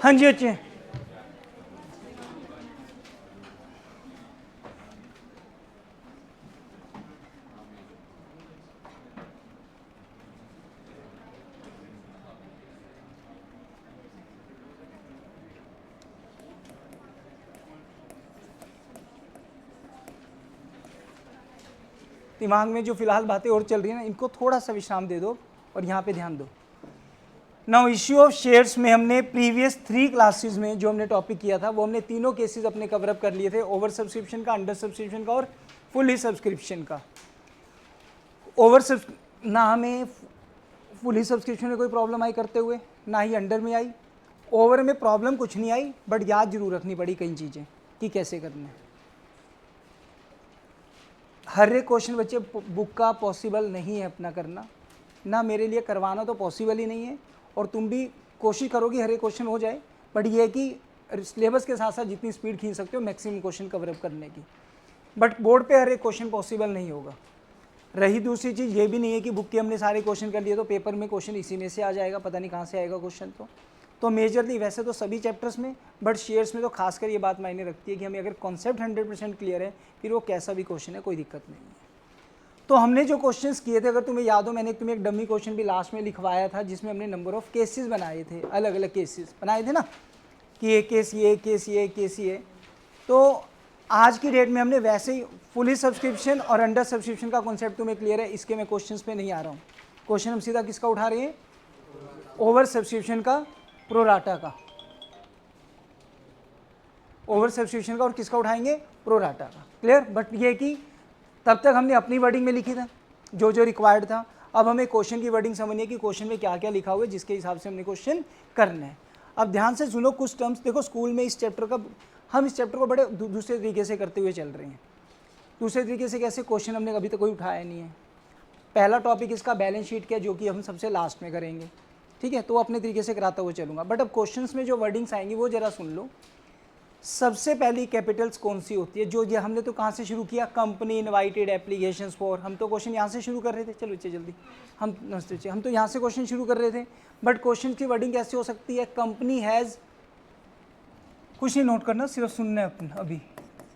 हाँ जी अच्छे। दिमाग में जो फिलहाल बातें और चल रही है ना, इनको थोड़ा सा विश्राम दे दो और यहाँ पे ध्यान दो। नाउ इश्यू ऑफ शेयर्स में हमने प्रीवियस 3 क्लासेस में जो हमने टॉपिक किया था वो हमने तीनों केसेस अपने कवर अप कर लिए थे, ओवर सब्सक्रिप्शन का, अंडर सब्सक्रिप्शन का और फुली सब्सक्रिप्शन का। ना हमें फुली सब्सक्रिप्शन में कोई प्रॉब्लम आई करते हुए, ना ही अंडर में आई। ओवर में प्रॉब्लम कुछ नहीं आई, बट याद जरूर रखनी पड़ी कई चीज़ें कि कैसे करना है। हर एक क्वेश्चन बच्चे बुक का पॉसिबल नहीं है अपना करना, ना मेरे लिए करवाना तो पॉसिबल ही नहीं है, और तुम भी कोशिश करोगे हर एक क्वेश्चन हो जाए, बट ये है कि सिलेबस के साथ साथ जितनी स्पीड खींच सकते हो मैक्सिमम क्वेश्चन कवर अप करने की, बट बोर्ड पे हर एक क्वेश्चन पॉसिबल नहीं होगा। रही दूसरी चीज़ ये भी नहीं है कि बुक के हमने सारे क्वेश्चन कर लिए तो पेपर में क्वेश्चन इसी में से आ जाएगा, पता नहीं कहाँ से आएगा क्वेश्चन। तो मेजरली वैसे तो सभी चैप्टर्स में, बट शेयर्स में तो खासकर ये बात मायने रखती है कि हमें अगर कॉन्सेप्ट 100% क्लियर है, फिर वो कैसा भी क्वेश्चन है कोई दिक्कत नहीं है। तो हमने जो क्वेश्चंस किए थे, अगर तुम्हें याद हो, मैंने तुम्हें एक डमी क्वेश्चन भी लास्ट में लिखवाया था जिसमें हमने नंबर ऑफ केसेस बनाए थे, अलग अलग केसेस बनाए थे ना, कि एक केस ये, एक केस ये, एक केस ये। तो आज की डेट में हमने वैसे ही फुली सब्सक्रिप्शन और अंडर सब्सक्रिप्शन का कॉन्सेप्ट तुम्हें क्लियर है, इसके मैं क्वेश्चंस पे नहीं आ रहा हूँ। क्वेश्चन हम सीधा किसका उठा रहे हैं, ओवर सब्सक्रिप्शन का, प्रोराटा का, ओवर सब्सक्रिप्शन का, और किसका उठाएंगे, प्रोराटा का। क्लियर। बट ये कि तब तक हमने अपनी वर्डिंग में लिखी था जो जो रिक्वायर्ड था, अब हमें क्वेश्चन की वर्डिंग समझनी है कि क्वेश्चन में क्या क्या लिखा हुआ है, जिसके हिसाब से हमने क्वेश्चन करना है। अब ध्यान से सुनो कुछ टर्म्स, देखो स्कूल में इस चैप्टर का, हम इस चैप्टर को बड़े दूसरे तरीके से करते हुए चल रहे हैं। दूसरे तरीके से कैसे, क्वेश्चन हमने अभी तक कोई उठाया नहीं है। पहला टॉपिक इसका बैलेंस शीट का, जो कि हम सबसे लास्ट में करेंगे, ठीक है, तो अपने तरीके से कराता हुआ चलूँगा। बट अब क्वेश्चंस में जो वर्डिंग्स आएंगी वो जरा सुन लो। सबसे पहली कैपिटल्स कौन सी होती है, जो ये हमने तो कहाँ से शुरू किया, कंपनी इनवाइटेड एप्लीकेशंस फॉर, हम तो क्वेश्चन यहाँ से शुरू कर रहे थे। चलो बच्चे जल्दी, हम तो यहाँ से क्वेश्चन शुरू कर रहे थे, बट क्वेश्चन की वर्डिंग कैसे हो सकती है, कंपनी हैज़, कुछ नहीं नोट करना, सिर्फ सुनना है अपन अभी,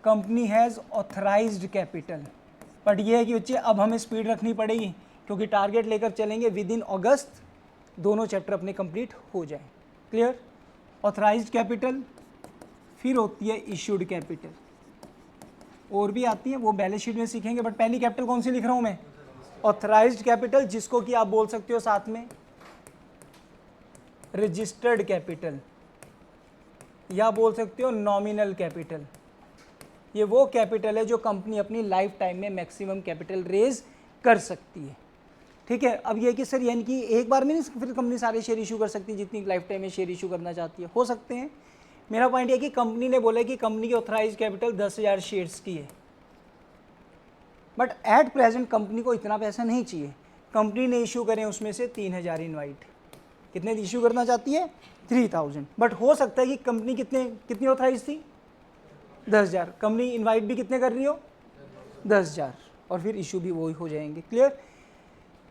company has authorised capital. But ये है कि बच्चे अब हमें स्पीड रखनी पड़ेगी, क्योंकि टारगेट लेकर चलेंगे विद इन अगस्त दोनों चैप्टर अपने कंप्लीट हो जाए। क्लियर। ऑथराइज्ड कैपिटल, फिर होती है इश्यूड कैपिटल, और भी आती है वो बैलेंस शीट में सीखेंगे, बट पहली कैपिटल कौन सी लिख रहा हूं मैं, ऑथराइज्ड कैपिटल, जिसको कि आप बोल सकते हो साथ में रजिस्टर्ड कैपिटल, या बोल सकते हो नॉमिनल कैपिटल। ये वो कैपिटल है जो कंपनी अपनी लाइफ टाइम में मैक्सिमम कैपिटल रेज कर सकती है। ठीक है। अब ये कि सर यानी कि एक बार में नहीं फिर कंपनी सारे शेयर इशू कर सकती है जितनी लाइफ टाइम में शेयर इशू करना चाहती है, हो सकते हैं। मेरा पॉइंट ये कि कंपनी ने बोला कि कंपनी की ऑथराइज कैपिटल 10,000 शेयर्स की है, बट एट प्रेजेंट कंपनी को इतना पैसा नहीं चाहिए। कंपनी ने इशू करें उसमें से 3,000 इनवाइट, कितने इशू करना चाहती है, 3,000, बट हो सकता है कि कंपनी कितनी ऑथराइज थी, 10,000, कंपनी इनवाइट भी कितने कर रही हो, 10,000, और फिर इशू भी वही हो जाएंगे। क्लियर।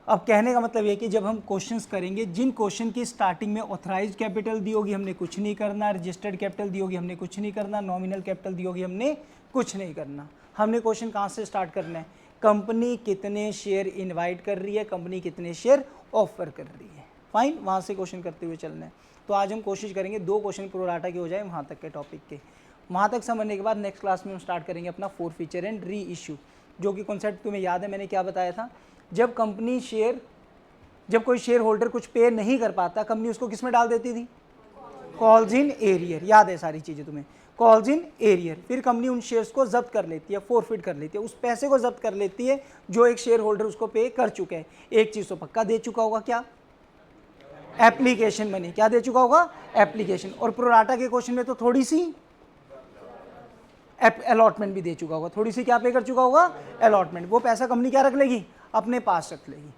अब कहने का मतलब ये कि जब हम क्वेश्चंस करेंगे, जिन क्वेश्चन की स्टार्टिंग में ऑथराइज्ड कैपिटल दी होगी हमने कुछ नहीं करना, रजिस्टर्ड कैपिटल दी होगी हमने कुछ नहीं करना, नॉमिनल कैपिटल दी होगी हमने कुछ नहीं करना। हमने क्वेश्चन कहाँ से स्टार्ट करना है, कंपनी कितने शेयर इन्वाइट कर रही है, कंपनी कितने शेयर ऑफर कर रही है, फाइन, वहाँ से क्वेश्चन करते हुए चलना है। तो आज हम कोशिश करेंगे 2 क्वेश्चन प्रोराटा के हो जाए वहाँ तक के टॉपिक के। वहाँ तक समझने के बाद नेक्स्ट क्लास में हम स्टार्ट करेंगे अपना four feature and re issue, जो कि कॉन्सेप्ट तुम्हें याद है मैंने क्या बताया था। जब कोई शेयर होल्डर कुछ पे नहीं कर पाता, कंपनी उसको किस में डाल देती थी, कॉल्स इन एरियर, याद है सारी चीज़ें तुम्हें, कॉल्स इन एरियर। फिर कंपनी उन शेयर्स को जब्त कर लेती है, फोरफिट कर लेती है, उस पैसे को जब्त कर लेती है जो एक शेयर होल्डर उसको पे कर चुके हैं। एक चीज़ तो पक्का दे चुका होगा, क्या, एप्लीकेशन मनी, क्या दे चुका होगा, एप्लीकेशन। और प्रोराटा के क्वेश्चन में तो थोड़ी सी अलॉटमेंट भी दे चुका होगा, थोड़ी सी क्या पे कर चुका होगा, अलॉटमेंट। वो पैसा कंपनी क्या रख लेगी, अपने पास रख लेगी।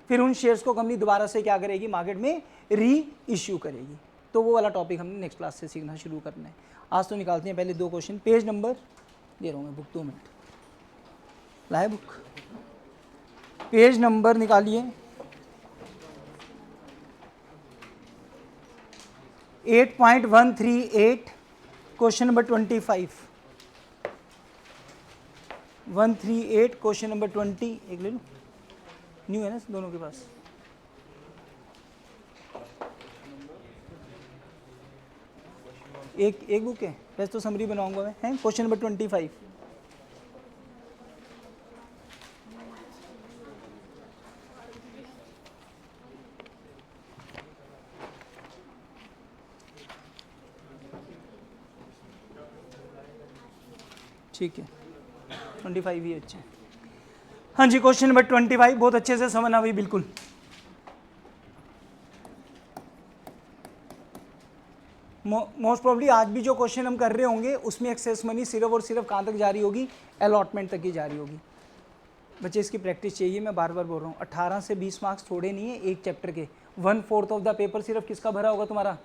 फिर उन शेयर्स को कंपनी दोबारा से क्या करेगी, मार्केट में री इश्यू करेगी। तो वो वाला टॉपिक हमने नेक्स्ट क्लास से सीखना शुरू करना है। आज तो निकालते हैं पहले 2 क्वेश्चन। पेज नंबर दे रहा हूँ मैं, बुक 2 मिनट लाए, बुक पेज नंबर निकालिए 8.138 क्वेश्चन नंबर 25 138 क्वेश्चन नंबर 20 एक ले लो, न्यू है ना दोनों के पास। एक बुक है, वैसे तो समरी बनाऊंगा मैं, है क्वेश्चन नंबर 25। ठीक है 25 ही अच्छा है। हाँ जी क्वेश्चन नंबर 25 बहुत अच्छे से समझना भाई बिल्कुल। मोस्ट प्रॉब्ली आज भी जो क्वेश्चन हम कर रहे होंगे उसमें एक्सेस मनी सिर्फ और सिर्फ कहाँ तक जारी होगी, अलॉटमेंट तक ही जारी होगी। बच्चे इसकी प्रैक्टिस चाहिए, मैं बार बार बोल रहा हूँ। 18 से 20 मार्क्स थोड़े नहीं है एक चैप्टर के। 1/4 ऑफ द पेपर सिर्फ किसका भरा होगा, तुम्हारा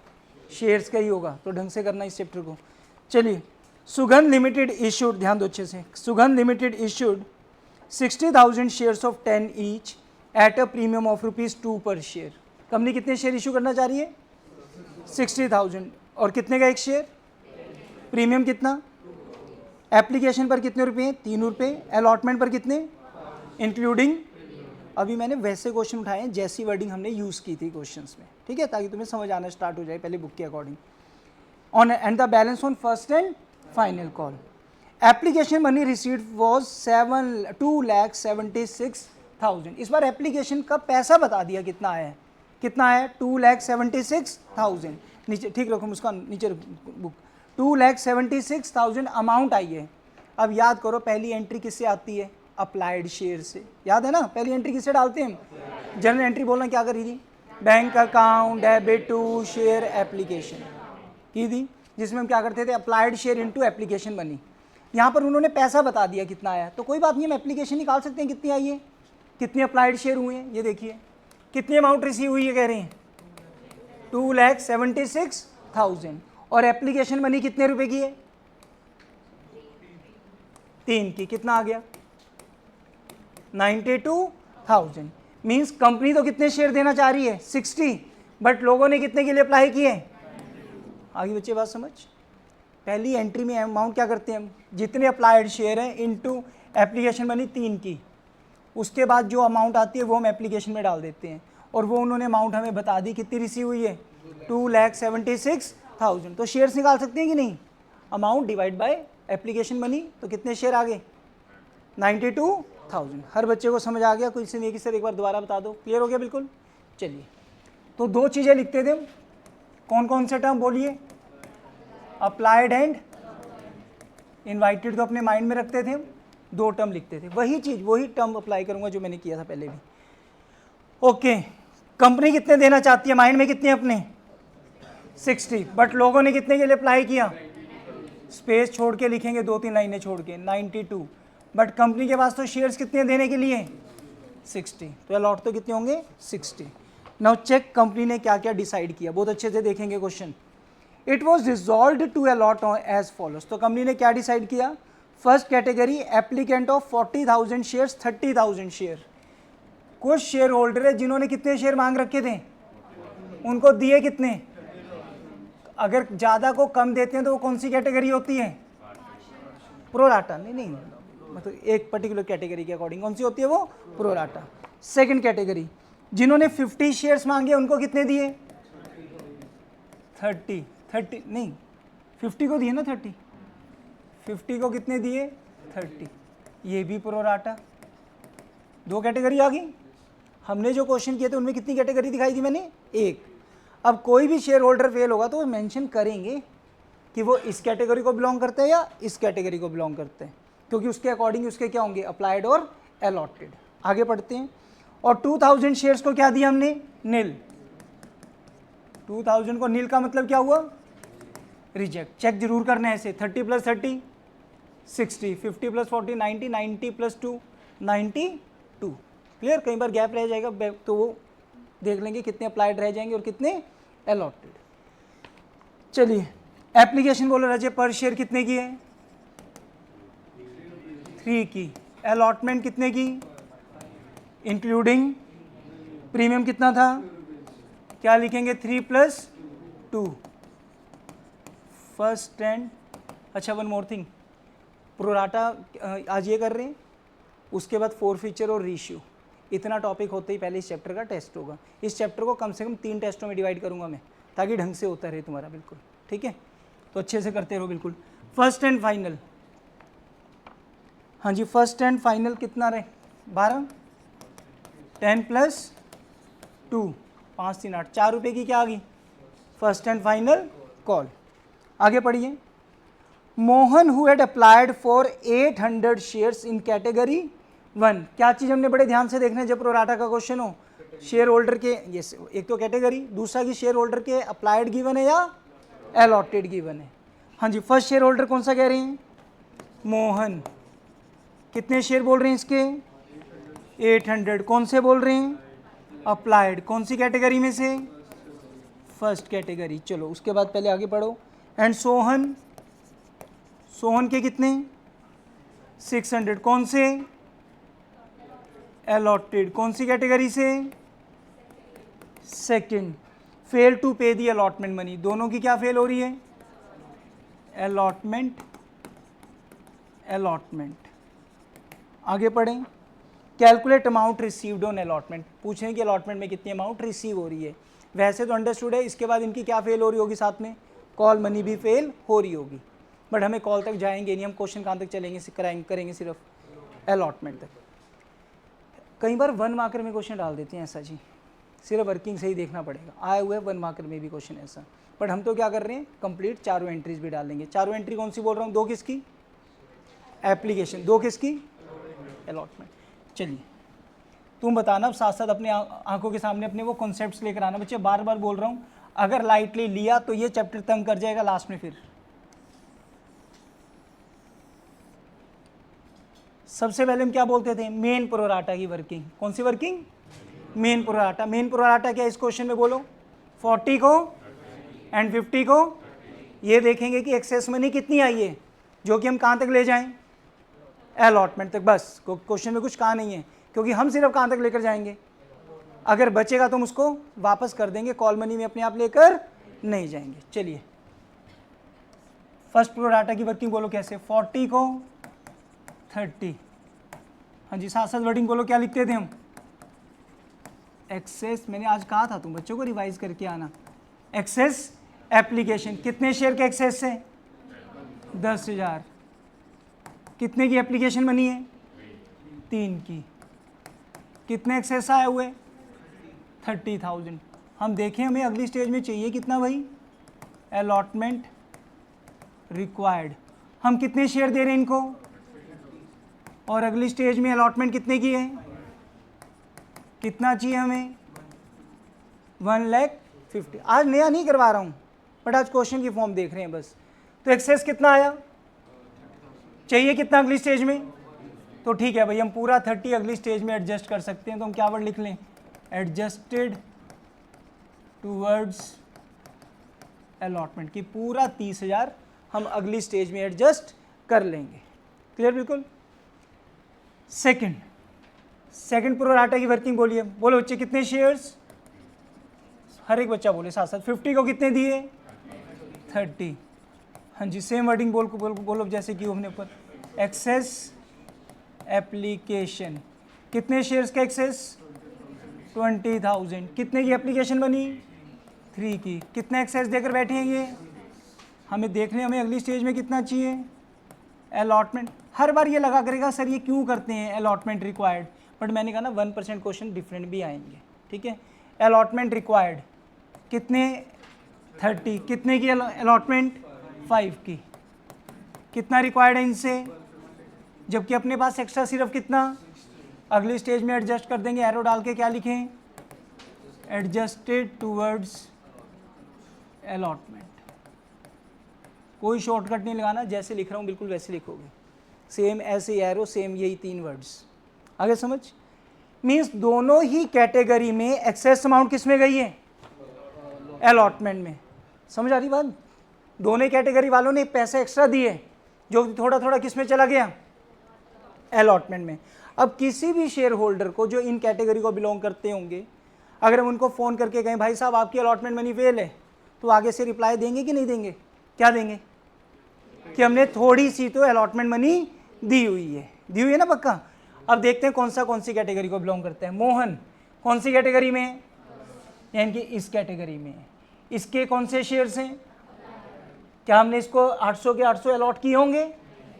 शेयर्स का ही होगा। तो ढंग से करना इस चैप्टर को। चलिए, सुगंध लिमिटेड इशूड, ध्यान दो अच्छे से, सुगंध limited issued 60,000 shares of 10 each at a premium of ₹2 पर शेयर। कंपनी कितने शेयर इशू करना चाह रही है, 60,000। और कितने का एक शेयर, प्रीमियम कितना, एप्लीकेशन पर कितने रुपए, 3 रुपये, अलॉटमेंट पर कितने, इंक्लूडिंग। अभी मैंने वैसे क्वेश्चन उठाए हैं जैसी वर्डिंग हमने यूज़ की थी क्वेश्चंस में, ठीक है, ताकि तुम्हें समझ आना स्टार्ट हो जाए पहले बुक के according. On and the balance on first and final call. Application money received was 2,76,000। इस बार एप्लीकेशन का पैसा बता दिया कितना है, कितना है 2,76,000। नीचे ठीक रखो उसका, नीचे बुक 2,76,000 अमाउंट आई है। अब याद करो पहली एंट्री किससे आती है, अप्लाइड शेयर से, याद है ना। पहली एंट्री किससे डालते हैं हम, जनरल एंट्री बोलना क्या करी थी, bank account debit to share application की थी, जिसमें हम क्या करते थे, अप्लाइड शेयर इनटू एप्लीकेशन बनी। यहाँ पर उन्होंने पैसा बता दिया कितना आया, तो कोई बात नहीं, हम एप्लीकेशन निकाल सकते हैं कितनी आई है, कितने अप्लाइड शेयर हुए हैं। ये देखिए कितनी अमाउंट रिसीव हुई है, कह रहे हैं 2,76,000। और एप्लीकेशन मनी कितने रुपए की है, 3 की। कितना आ गया 92,000। मीन्स कंपनी तो कितने शेयर देना चाह रही है 60, बट लोगों ने कितने के लिए अप्लाई किए। आगे बच्चे बात समझ। पहली एंट्री में अमाउंट क्या करते हैं हम, जितने अप्लाइड शेयर हैं इनटू एप्लीकेशन मनी 3 की, उसके बाद जो अमाउंट आती है वो हम एप्लीकेशन में डाल देते हैं। और वो उन्होंने अमाउंट हमें बता दी कितनी रिसीव हुई है, 2,76,000। तो शेयर्स निकाल सकते हैं कि नहीं, amount divide by application money, तो कितने शेयर आ गए 92,000। हर बच्चे को समझ आ गया, कोई से नहीं कि सर एक बार दोबारा बता दो, क्लियर हो गया बिल्कुल। चलिए, तो 2 चीज़ें लिखते थे, कौन कौन से टर्म बोलिए, अप्लाइड एंड इनवाइटेड, तो अपने माइंड में रखते थे हम, 2 टर्म लिखते थे। वही चीज़ वही टर्म अप्लाई करूंगा जो मैंने किया था पहले भी। ओके, कंपनी कितने देना चाहती है, माइंड में कितने अपने 60, बट लोगों ने कितने के लिए अप्लाई किया, स्पेस छोड़ के लिखेंगे 2-3 लाइनें छोड़ के 92, बट कंपनी के पास तो शेयर्स कितने देने के लिए 60, तो अलॉट तो कितने होंगे 60। नाउ चेक कंपनी ने क्या क्या डिसाइड किया, बहुत अच्छे से देखेंगे question. It was resolve to allot as follows. तो कंपनी ने क्या डिसाइड किया, first category applicant of 40,000 shares 30,000 share. कुछ शेयर होल्डर है जिन्होंने कितने शेयर मांग रखे थे, उनको दिए कितने, अगर ज़्यादा को कम देते हैं तो वो कौन सी कैटेगरी होती है, प्रोराटा। नहीं मतलब एक पर्टिकुलर कैटेगरी के अकॉर्डिंग कौन सी होती है वो, प्रोराटा। सेकंड कैटेगरी जिन्होंने 50 शेयर्स मांगे उनको कितने दिए, 30 नहीं 50 को दिए ना, 50 को कितने दिए 30, ये भी प्रोराटा। 2 कैटेगरी आ गई। हमने जो क्वेश्चन किए थे उनमें कितनी कैटेगरी दिखाई थी मैंने, 1। अब कोई भी शेयर होल्डर फेल होगा तो वो मेंशन करेंगे कि वो इस कैटेगरी को बिलोंग करते हैं या इस कैटेगरी को बिलोंग करते हैं, क्योंकि उसके अकॉर्डिंग उसके क्या होंगे, अप्लाइड और अलॉटेड। आगे पढ़ते हैं। और 2000 शेयर्स को क्या दिया हमने, नील। 2000 को नील का मतलब क्या हुआ, रिजेक्ट। चेक जरूर करना है ऐसे, 30 + 30 60, 50 + 40 90, 90 + 2 92। क्लियर, कई बार गैप रह जाएगा तो वो देख लेंगे कितने अप्लाइड रह जाएंगे और कितने अलॉटेड। चलिए, एप्लीकेशन बोलो रजे पर शेयर कितने की है, 3 की। अलॉटमेंट कितने की, इंक्लूडिंग प्रीमियम कितना था, क्या लिखेंगे 3 + 2 फर्स्ट एंड, अच्छा वन मोर थिंग, प्रोराटा आज ये कर रहे हैं, उसके बाद फोर फीचर और रीइश्यू, इतना टॉपिक होते ही पहले इस चैप्टर का टेस्ट होगा। इस चैप्टर को कम से कम 3 टेस्टों में डिवाइड करूंगा मैं, ताकि ढंग से होता रहे तुम्हारा बिल्कुल, ठीक है। तो अच्छे से करते रहो बिल्कुल। फर्स्ट एंड फाइनल, हाँ जी, फर्स्ट एंड फाइनल कितना रहे, 12, 10 + 2, 5 3 8, 4 रुपये की क्या आ गई, फर्स्ट एंड फाइनल कॉल। आगे पढ़िए। Mohan who had applied for 800 shares in category 1, क्या चीज़ हमने बड़े ध्यान से देखना है जब प्रोराटा का क्वेश्चन हो, शेयर होल्डर के, ये एक तो कैटेगरी, दूसरा की शेयर होल्डर के अप्लाइड गिवन है या अलॉटेड गिवन है। हाँ जी, फर्स्ट शेयर होल्डर कौन सा कह रहे हैं, मोहन, कितने शेयर बोल रहे हैं इसके, 800, कौन से बोल रहे हैं, अप्लाइड, कौन सी कैटेगरी में से, फर्स्ट कैटेगरी। चलो उसके बाद पहले आगे पढ़ो। एंड सोहन, सोहन के कितने, 600, कौन से, अलॉटेड, कौन सी कैटेगरी से, सेकंड। फेल टू पे दी अलॉटमेंट मनी, दोनों की क्या फेल हो रही है, अलॉटमेंट, अलॉटमेंट। आगे पढ़ें। Calculate amount received on allotment, पूछें कि अलॉटमेंट में कितनी अमाउंट रिसीव हो रही है। वैसे तो अंडरस्टूड है, इसके बाद इनकी क्या फेल हो रही होगी, साथ में कॉल मनी भी फेल हो रही होगी, बट हमें कॉल तक जाएंगे नहीं, हम क्वेश्चन कहाँ तक चलेंगे, करेंगे सिर्फ अलॉटमेंट तक। कई बार 1 मार्कर में क्वेश्चन डाल देते हैं ऐसा जी, सिर्फ वर्किंग से ही देखना पड़ेगा, आए हुए 1 मार्कर में भी क्वेश्चन ऐसा, बट हम तो क्या कर रहे हैं, कंप्लीट चारों एंट्रीज भी डाल देंगे। चारों एंट्री कौन सी बोल रहा हूँ, 2 किसकी, एप्लीकेशन, 2 किसकी, अलॉटमेंट। चलिए तुम बताना साथ साथ अपने आंखों के सामने अपने वो कॉन्सेप्ट्स लेकर आना। बच्चे बार बार बोल रहा हूँ, अगर लाइटली लिया तो ये चैप्टर तंग कर जाएगा लास्ट में। फिर सबसे पहले हम क्या बोलते थे, मेन प्रोराटा की वर्किंग, कौन सी working, main pro rata. Main pro rata क्या इस क्वेश्चन में बोलो, 40 को एंड 50 को, ये देखेंगे कि एक्सेस मनी कितनी आई है, जो कि हम कहाँ तक ले जाएं, अलॉटमेंट तक। बस क्वेश्चन में कुछ कहा नहीं है, क्योंकि हम सिर्फ कहाँ तक लेकर जाएंगे, अगर बचेगा तो हम उसको वापस कर देंगे, कॉल मनी में अपने आप लेकर नहीं जाएंगे। चलिए फर्स्ट प्रोराटा की वर्किंग बोलो कैसे, 40 को 30, हाँ जी, साथ साथ वर्डिंग बोलो, क्या लिखते थे हम, एक्सेस, मैंने आज कहा था तुम बच्चों को रिवाइज करके आना। एक्सेस एप्लीकेशन, कितने शेयर के एक्सेस है, 10,000, कितने की एप्लीकेशन बनी है, 3 की, कितने एक्सेस आए हुए, 30,000। हम देखें हमें अगली स्टेज में चाहिए कितना भाई, अलॉटमेंट रिक्वायर्ड, हम कितने शेयर दे रहे हैं इनको, और अगली स्टेज में अलॉटमेंट कितने की है, कितना चाहिए हमें, 1,50,000। आज नया नहीं करवा रहा हूँ, बट आज क्वेश्चन की फॉर्म देख रहे हैं बस। तो एक्सेस कितना आया, चाहिए कितना अगली स्टेज में, तो ठीक है भाई, हम पूरा 30 अगली स्टेज में एडजस्ट कर सकते हैं। तो हम क्या वर्ड लिख लें, एडजस्टेड टूवर्ड्स अलॉटमेंट, की पूरा 30,000 हम अगली स्टेज में एडजस्ट कर लेंगे। क्लियर बिल्कुल। सेकंड प्रोराटा की वर्किंग बोलिए, बोलो बच्चे कितने शेयर्स, हर एक बच्चा बोले साथ साथ, 50 को कितने दिए, 30, हाँ जी, सेम वर्डिंग बोलो जैसे कि हमने ऊपर, एक्सेस एप्लीकेशन, कितने शेयर्स का एक्सेस, 20,000, कितने की एप्लीकेशन बनी, 3 की, कितने एक्सेस देकर बैठे हैं ये, हमें देखने, हमें अगली स्टेज में कितना चाहिए, अलॉटमेंट। हर बार ये लगा करेगा सर ये क्यों करते हैं अलॉटमेंट रिक्वायर्ड, बट मैंने कहा ना 1% क्वेश्चन डिफरेंट भी आएंगे, ठीक है। अलॉटमेंट रिक्वायर्ड कितने, 30, कितने की अलॉटमेंट, 5 की, कितना रिक्वायर्ड है इनसे, जबकि अपने पास एक्स्ट्रा सिर्फ कितना, अगली स्टेज में एडजस्ट कर देंगे, एरो डाल के क्या लिखें, एडजस्टेड टूवर्ड्स अलॉटमेंट। कोई शॉर्टकट नहीं लगाना, जैसे लिख रहा हूँ बिल्कुल वैसे लिखोगे, सेम ऐसे एरो, सेम यही 3 वर्ड्स। आगे समझ, मीन्स दोनों ही कैटेगरी में एक्सेस अमाउंट किस में गई है, अलॉटमेंट में। समझ आ रही बात, दोनों कैटेगरी वालों ने पैसे एक्स्ट्रा दिए, जो थोड़ा थोड़ा किस में चला गया, अलॉटमेंट में। अब किसी भी शेयर होल्डर को जो इन कैटेगरी को बिलोंग करते होंगे, अगर हम उनको फ़ोन करके कहें भाई साहब आपकी अलॉटमेंट मनी फेल है, तो आगे से रिप्लाई देंगे कि नहीं देंगे, क्या देंगे कि हमने थोड़ी सी तो अलॉटमेंट मनी दी हुई है ना पक्का। अब देखते हैं कौन सी कैटेगरी को बिलोंग करता है। मोहन कौन सी कैटेगरी में है, यानी कि इस कैटेगरी में है। इसके कौन से शेयर्स हैं, क्या हमने इसको 800 के 800 अलॉट किए होंगे,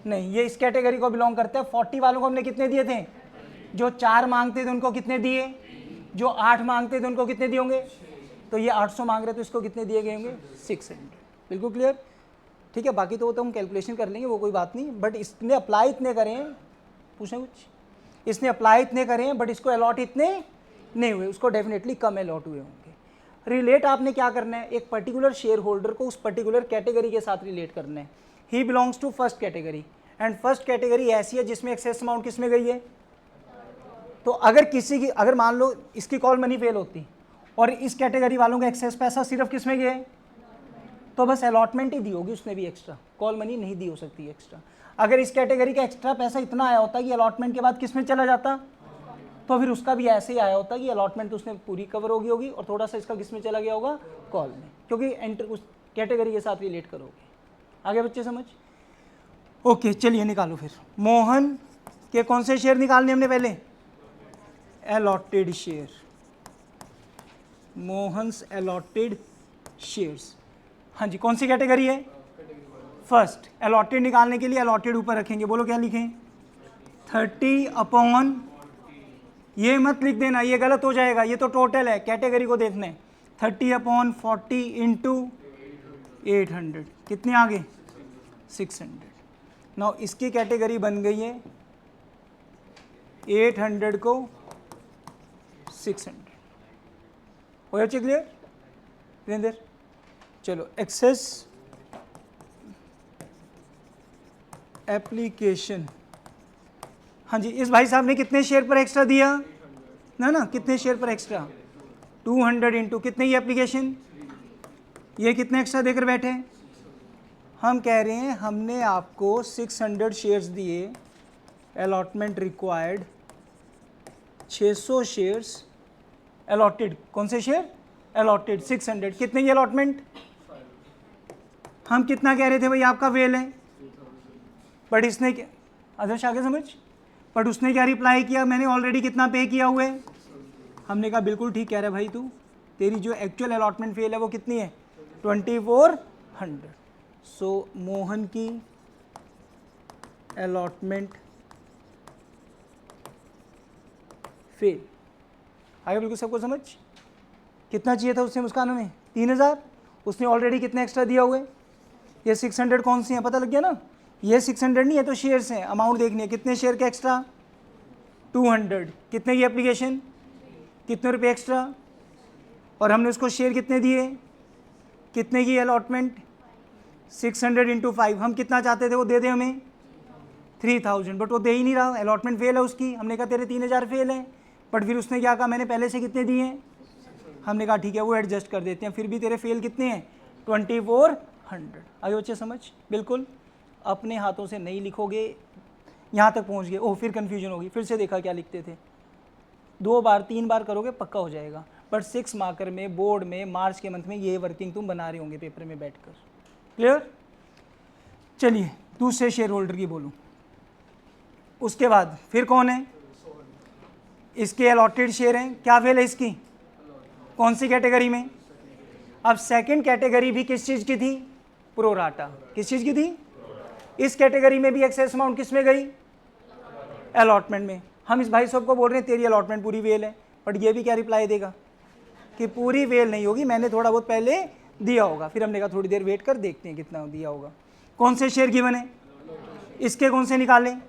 नहीं, ये इस कैटेगरी को बिलोंग करता है। 40 वालों को हमने कितने दिए थे, जो 4 मांगते थे उनको कितने दिए, जो 8 मांगते थे उनको कितने दिए होंगे, तो ये 800 मांग रहे तो इसको कितने दिए गए होंगे, 600। बिल्कुल क्लियर, ठीक है। बाकी तो वो तो हम कैलकुलेशन कर लेंगे, वो कोई बात नहीं। बट इसने अप्लाई इतने करें, पूछें कुछ, इसने अप्लाई इतने करें बट इसको अलॉट इतने नहीं हुए, उसको डेफिनेटली कम अलॉट हुए होंगे। रिलेट आपने क्या करना है, एक पर्टिकुलर शेयर होल्डर को उस पर्टिकुलर कैटेगरी के साथ रिलेट करना है। He belongs to first category, and first category ऐसी है जिसमें एक्सेस अमाउंट किसमें गई है। तो अगर किसी की, अगर मान लो इसकी कॉल मनी फेल होती और इस कैटेगरी वालों का एक्सेस पैसा सिर्फ किसमें गया है, तो बस अलॉटमेंट ही दी होगी उसने भी, एक्स्ट्रा कॉल मनी नहीं दी हो सकती एक्स्ट्रा। अगर इस कैटेगरी का एक्स्ट्रा पैसा इतना आया होता कि अलॉटमेंट के बाद किसमें चला जाता, तो फिर उसका भी ऐसे ही आया होता कि अलॉटमेंट तो उसने पूरी कवर होगी और थोड़ा सा इसका किसमें चला गया होगा, कॉल में, क्योंकि एंटर उस कैटेगरी के साथ रिलेट करोगे। आगे बच्चे समझ, ओके चलिए निकालो फिर। मोहन के कौन से शेयर निकालने हमने पहले, allotted share, Mohan's allotted shares. हाँ जी, कौन सी कैटेगरी है, फर्स्ट। अलॉटेड निकालने के लिए अलॉटेड ऊपर रखेंगे, बोलो क्या लिखें, 30 अपॉन, ये मत लिख देना, ये गलत हो जाएगा, ये तो टोटल है, कैटेगरी को देखना है। 30 अपॉन 40 इंटू 800, कितने आगे, 600। नाउ इसकी कैटेगरी बन गई है 800 को 600। हो जाए क्लियर वीरेंद्र। चलो एक्सेस एप्लीकेशन, हाँ जी, इस भाई साहब ने कितने शेयर पर एक्स्ट्रा दिया ना, कितने शेयर पर एक्स्ट्रा, 200 इंटू कितने, ये एप्लीकेशन, ये कितने एक्स्ट्रा देकर बैठे। हम कह रहे हैं हमने आपको 600 शेयर्स दिए, अलॉटमेंट रिक्वायर्ड 600 शेयर्स अलॉटेड, कौन से शेयर, अलॉटेड 600, कितने की अलॉटमेंट, हम कितना कह रहे थे भाई आपका वेल है, बट इसने क्या, आदर्श आगे समझ, बट उसने क्या रिप्लाई किया, मैंने ऑलरेडी कितना पे किया हुआ है। हमने कहा बिल्कुल ठीक कह रहा है भाई तू, तेरी जो एक्चुअल अलॉटमेंट फेल है वो कितनी है, 2400। सो मोहन की अलॉटमेंट फेल। आगे बिल्कुल सबको समझ, कितना चाहिए था उससे मुस्कान में, 3000, उसने ऑलरेडी कितने एक्स्ट्रा दिया हुआ है, ये 600 कौन सी है पता लग गया ना, ये 600 नहीं है तो शेयर्स हैं, अमाउंट देखनी है, कितने शेयर के एक्स्ट्रा, 200, कितने की एप्लीकेशन, कितने रुपए एक्स्ट्रा, और हमने उसको शेयर कितने दिए, कितने की अलॉटमेंट, 600 इंटू 5, हम कितना चाहते थे वो दे दे हमें 3000, बट वो दे ही नहीं रहा, अलॉटमेंट फेल है उसकी। हमने कहा तेरे 3000 फेल है, बट फिर उसने क्या कहा, मैंने पहले से कितने दिए हैं, हमने कहा ठीक है वो एडजस्ट कर देते हैं, फिर भी तेरे फेल कितने हैं, 2400। आगे बच्चे समझ, बिल्कुल अपने हाथों से नहीं लिखोगे, यहाँ तक पहुँच गए, ओह फिर कन्फ्यूजन होगी, फिर से देखा क्या लिखते थे, 2 बार 3 बार करोगे पक्का हो जाएगा। बट 6 मार्कर में, बोर्ड में, मार्च के मंथ में ये वर्किंग तुम बना रहे होंगे पेपर में बैठकर। क्लियर, चलिए दूसरे शेयर होल्डर की बोलूँ, उसके बाद फिर कौन है, इसके अलॉटेड शेयर हैं, क्या फेल है इसकी, कौन सी कैटेगरी में। अब सेकंड कैटेगरी भी किस चीज़ की थी, प्रोराटा, किस चीज़ की थी, इस कैटेगरी में भी एक्सेस अमाउंट किस में गई, अलॉटमेंट में। हम इस भाई साहब को बोल रहे हैं तेरी अलॉटमेंट पूरी वेल है, बट ये भी क्या रिप्लाई देगा कि पूरी वेल नहीं होगी, मैंने थोड़ा बहुत पहले दिया होगा। फिर हमने कहा थोड़ी देर वेट कर देखते हैं कितना दिया होगा। कौन से शेयर गिवन है, इसके कौन से निकालें,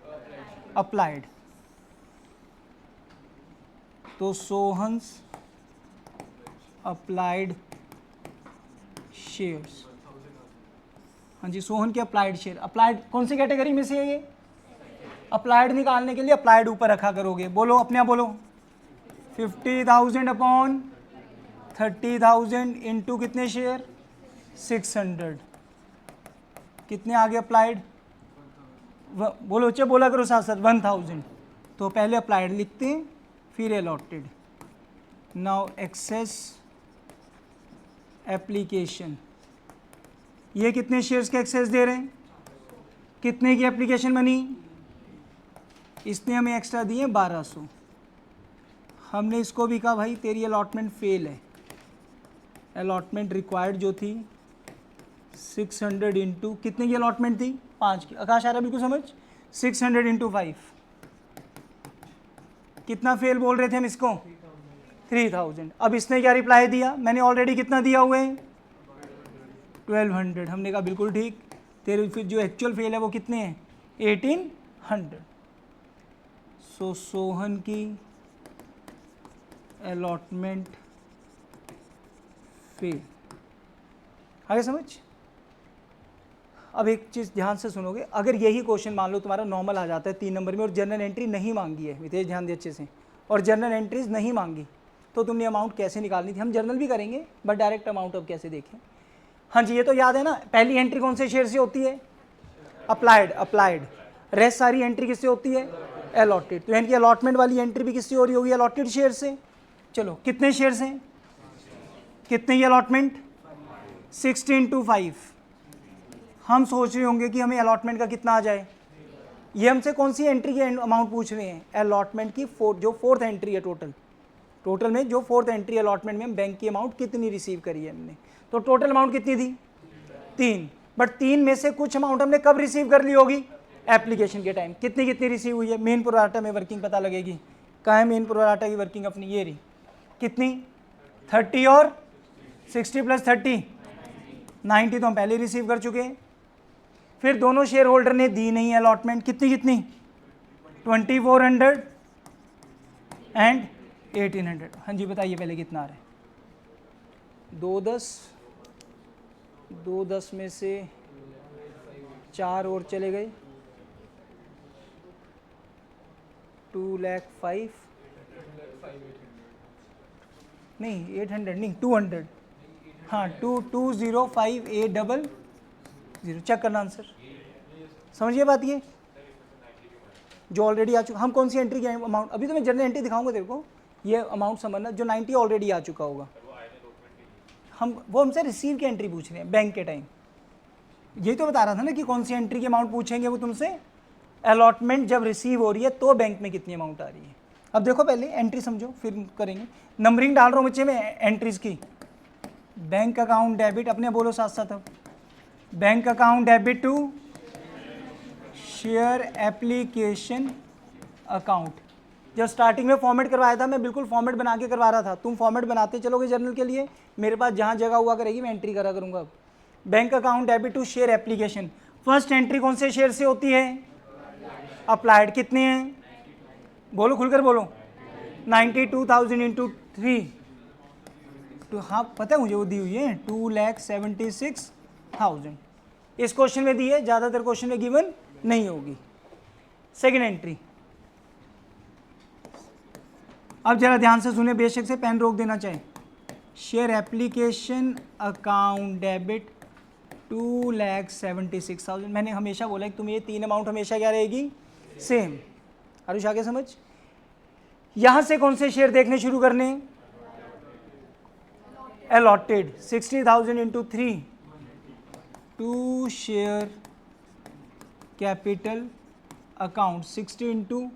अप्लाइड, तो सोहन्स अप्लाइड शेयर्स, हाँ जी सोहन के अप्लाइड शेयर। अप्लाइड कौन सी कैटेगरी में से है ये, अप्लाइड निकालने के लिए अप्लाइड ऊपर रखा करोगे, बोलो अपने आप बोलो, 50,000 अपॉन 30,000 इंटू कितने शेयर, 600, कितने आगे अप्लाइड, बोलो बच्चे बोला करो साथ साथ, 1000। तो पहले अप्लाइड लिखते हैं फिर अलॉटेड। नाउ एक्सेस एप्लीकेशन, ये कितने शेयर्स के एक्सेस दे रहे हैं, कितने की एप्लीकेशन मनी, इसने हमें एक्स्ट्रा दिए 1200। हमने इसको भी कहा भाई तेरी अलॉटमेंट फेल है, अलॉटमेंट रिक्वायर्ड जो थी 600 इंटू कितने की अलॉटमेंट थी 5 की, आकाश आ रहा बिल्कुल समझ, 600 इंटू 5 कितना फेल बोल रहे थे हम इसको 3000। अब इसने क्या रिप्लाई दिया, मैंने ऑलरेडी कितना दिया हुआ है 1200। हमने कहा बिल्कुल ठीक, तेरे फिर जो एक्चुअल फेल है वो कितने हैं 1800। सो सोहन की अलॉटमेंट फेल। आगे समझ। अब एक चीज़ ध्यान से सुनोगे, अगर यही क्वेश्चन मान लो तुम्हारा नॉर्मल आ जाता है 3 नंबर में और जर्नल एंट्री नहीं मांगी है, मितेश ध्यान दे अच्छे से, और जर्नल एंट्रीज नहीं मांगी, तो तुमने अमाउंट कैसे निकालनी थी। हम जर्नल भी करेंगे बट डायरेक्ट अमाउंट अब कैसे देखें। हाँ जी, ये तो याद है ना, पहली एंट्री कौन से शेयर से होती है अप्लाइड, रेस्ट सारी एंट्री किससे होती है अलॉटेड। तो यानी कि अलॉटमेंट वाली एंट्री भी किससे हो रही होगी अलॉटेड शेयर से। चलो कितने शेयर्स हैं, कितने की अलॉटमेंट 16 टू 5। हम सोच रहे होंगे कि हमें अलॉटमेंट का कितना आ जाए, ये हमसे कौन सी एंट्री की अमाउंट पूछ रहे हैं अलॉटमेंट की, जो फोर्थ एंट्री है टोटल में जो फोर्थ एंट्री अलॉटमेंट में हम बैंक की अमाउंट कितनी रिसीव करी है हमने। तो टोटल अमाउंट कितनी थी 3, बट 3 में से कुछ अमाउंट हमने कब रिसीव कर ली होगी एप्लीकेशन के टाइम। कितनी कितनी रिसीव हुई है, मेन प्रोराटा में वर्किंग पता लगेगी, कहाँ है मेन प्रोराटा की वर्किंग अपनी, ये रही कितनी 30 और 60 प्लस 30 90 तो हम पहले रिसीव कर चुके हैं। फिर दोनों शेयर होल्डर ने दी नहीं अलॉटमेंट, कितनी 2400 एंड 1800। हाँ जी बताइए पहले कितना आ रहा है, 210 में से 4 और चले गए 2,05,000 नहीं 800 नहीं 200, हाँ 2,20,5,800 चेक करना आंसर। समझिए बात, ये जो ऑलरेडी आ चुका, हम कौन सी एंट्री की अमाउंट, अभी तो मैं जनरल एंट्री दिखाऊंगा तेरे को, ये अमाउंट समझना जो 90 ऑलरेडी आ चुका होगा। वो हमसे रिसीव की एंट्री पूछ रहे हैं बैंक के टाइम, यही तो बता रहा था ना कि कौन सी एंट्री की अमाउंट पूछेंगे वो तुमसे, अलॉटमेंट जब रिसीव हो रही है तो बैंक में कितनी अमाउंट आ रही है। अब देखो पहले एंट्री समझो फिर करेंगे, नंबरिंग डाल रहा हूँ बच्चे में एंट्रीज की। बैंक अकाउंट डेबिट, अपने बोलो साथ साथ, अब bank account debit to share application account. जब स्टार्टिंग में फॉर्मेट करवाया था मैं बिल्कुल फॉर्मेट बना के करवा रहा था, तुम फॉर्मेट बनाते चलोगे जर्नल के लिए, मेरे पास जहाँ जगह हुआ करेगी मैं एंट्री करा करूँगा। अब bank account debit to share application, first entry कौन से शेयर से होती है अप्लाइड, कितने हैं बोलो खुलकर बोलो 92,000 इंटू 3 तो हाँ पता है मुझे वो दी हुई है 2,76,000। इस क्वेश्चन में दी है, ज़्यादातर क्वेश्चन में गिवन नहीं होगी। सेकेंड एंट्री, अब जरा ध्यान से सुने, बेशक से पेन रोक देना चाहे। Share application account debit 2,76,000। मैंने हमेशा बोला कि तुम ये 3 अमाउंट हमेशा क्या रहेगी सेम। आरुष आगे समझ। यहां से कौन से शेयर देखने शुरू करने, allotted 60,000 into 3 to share capital account 60 into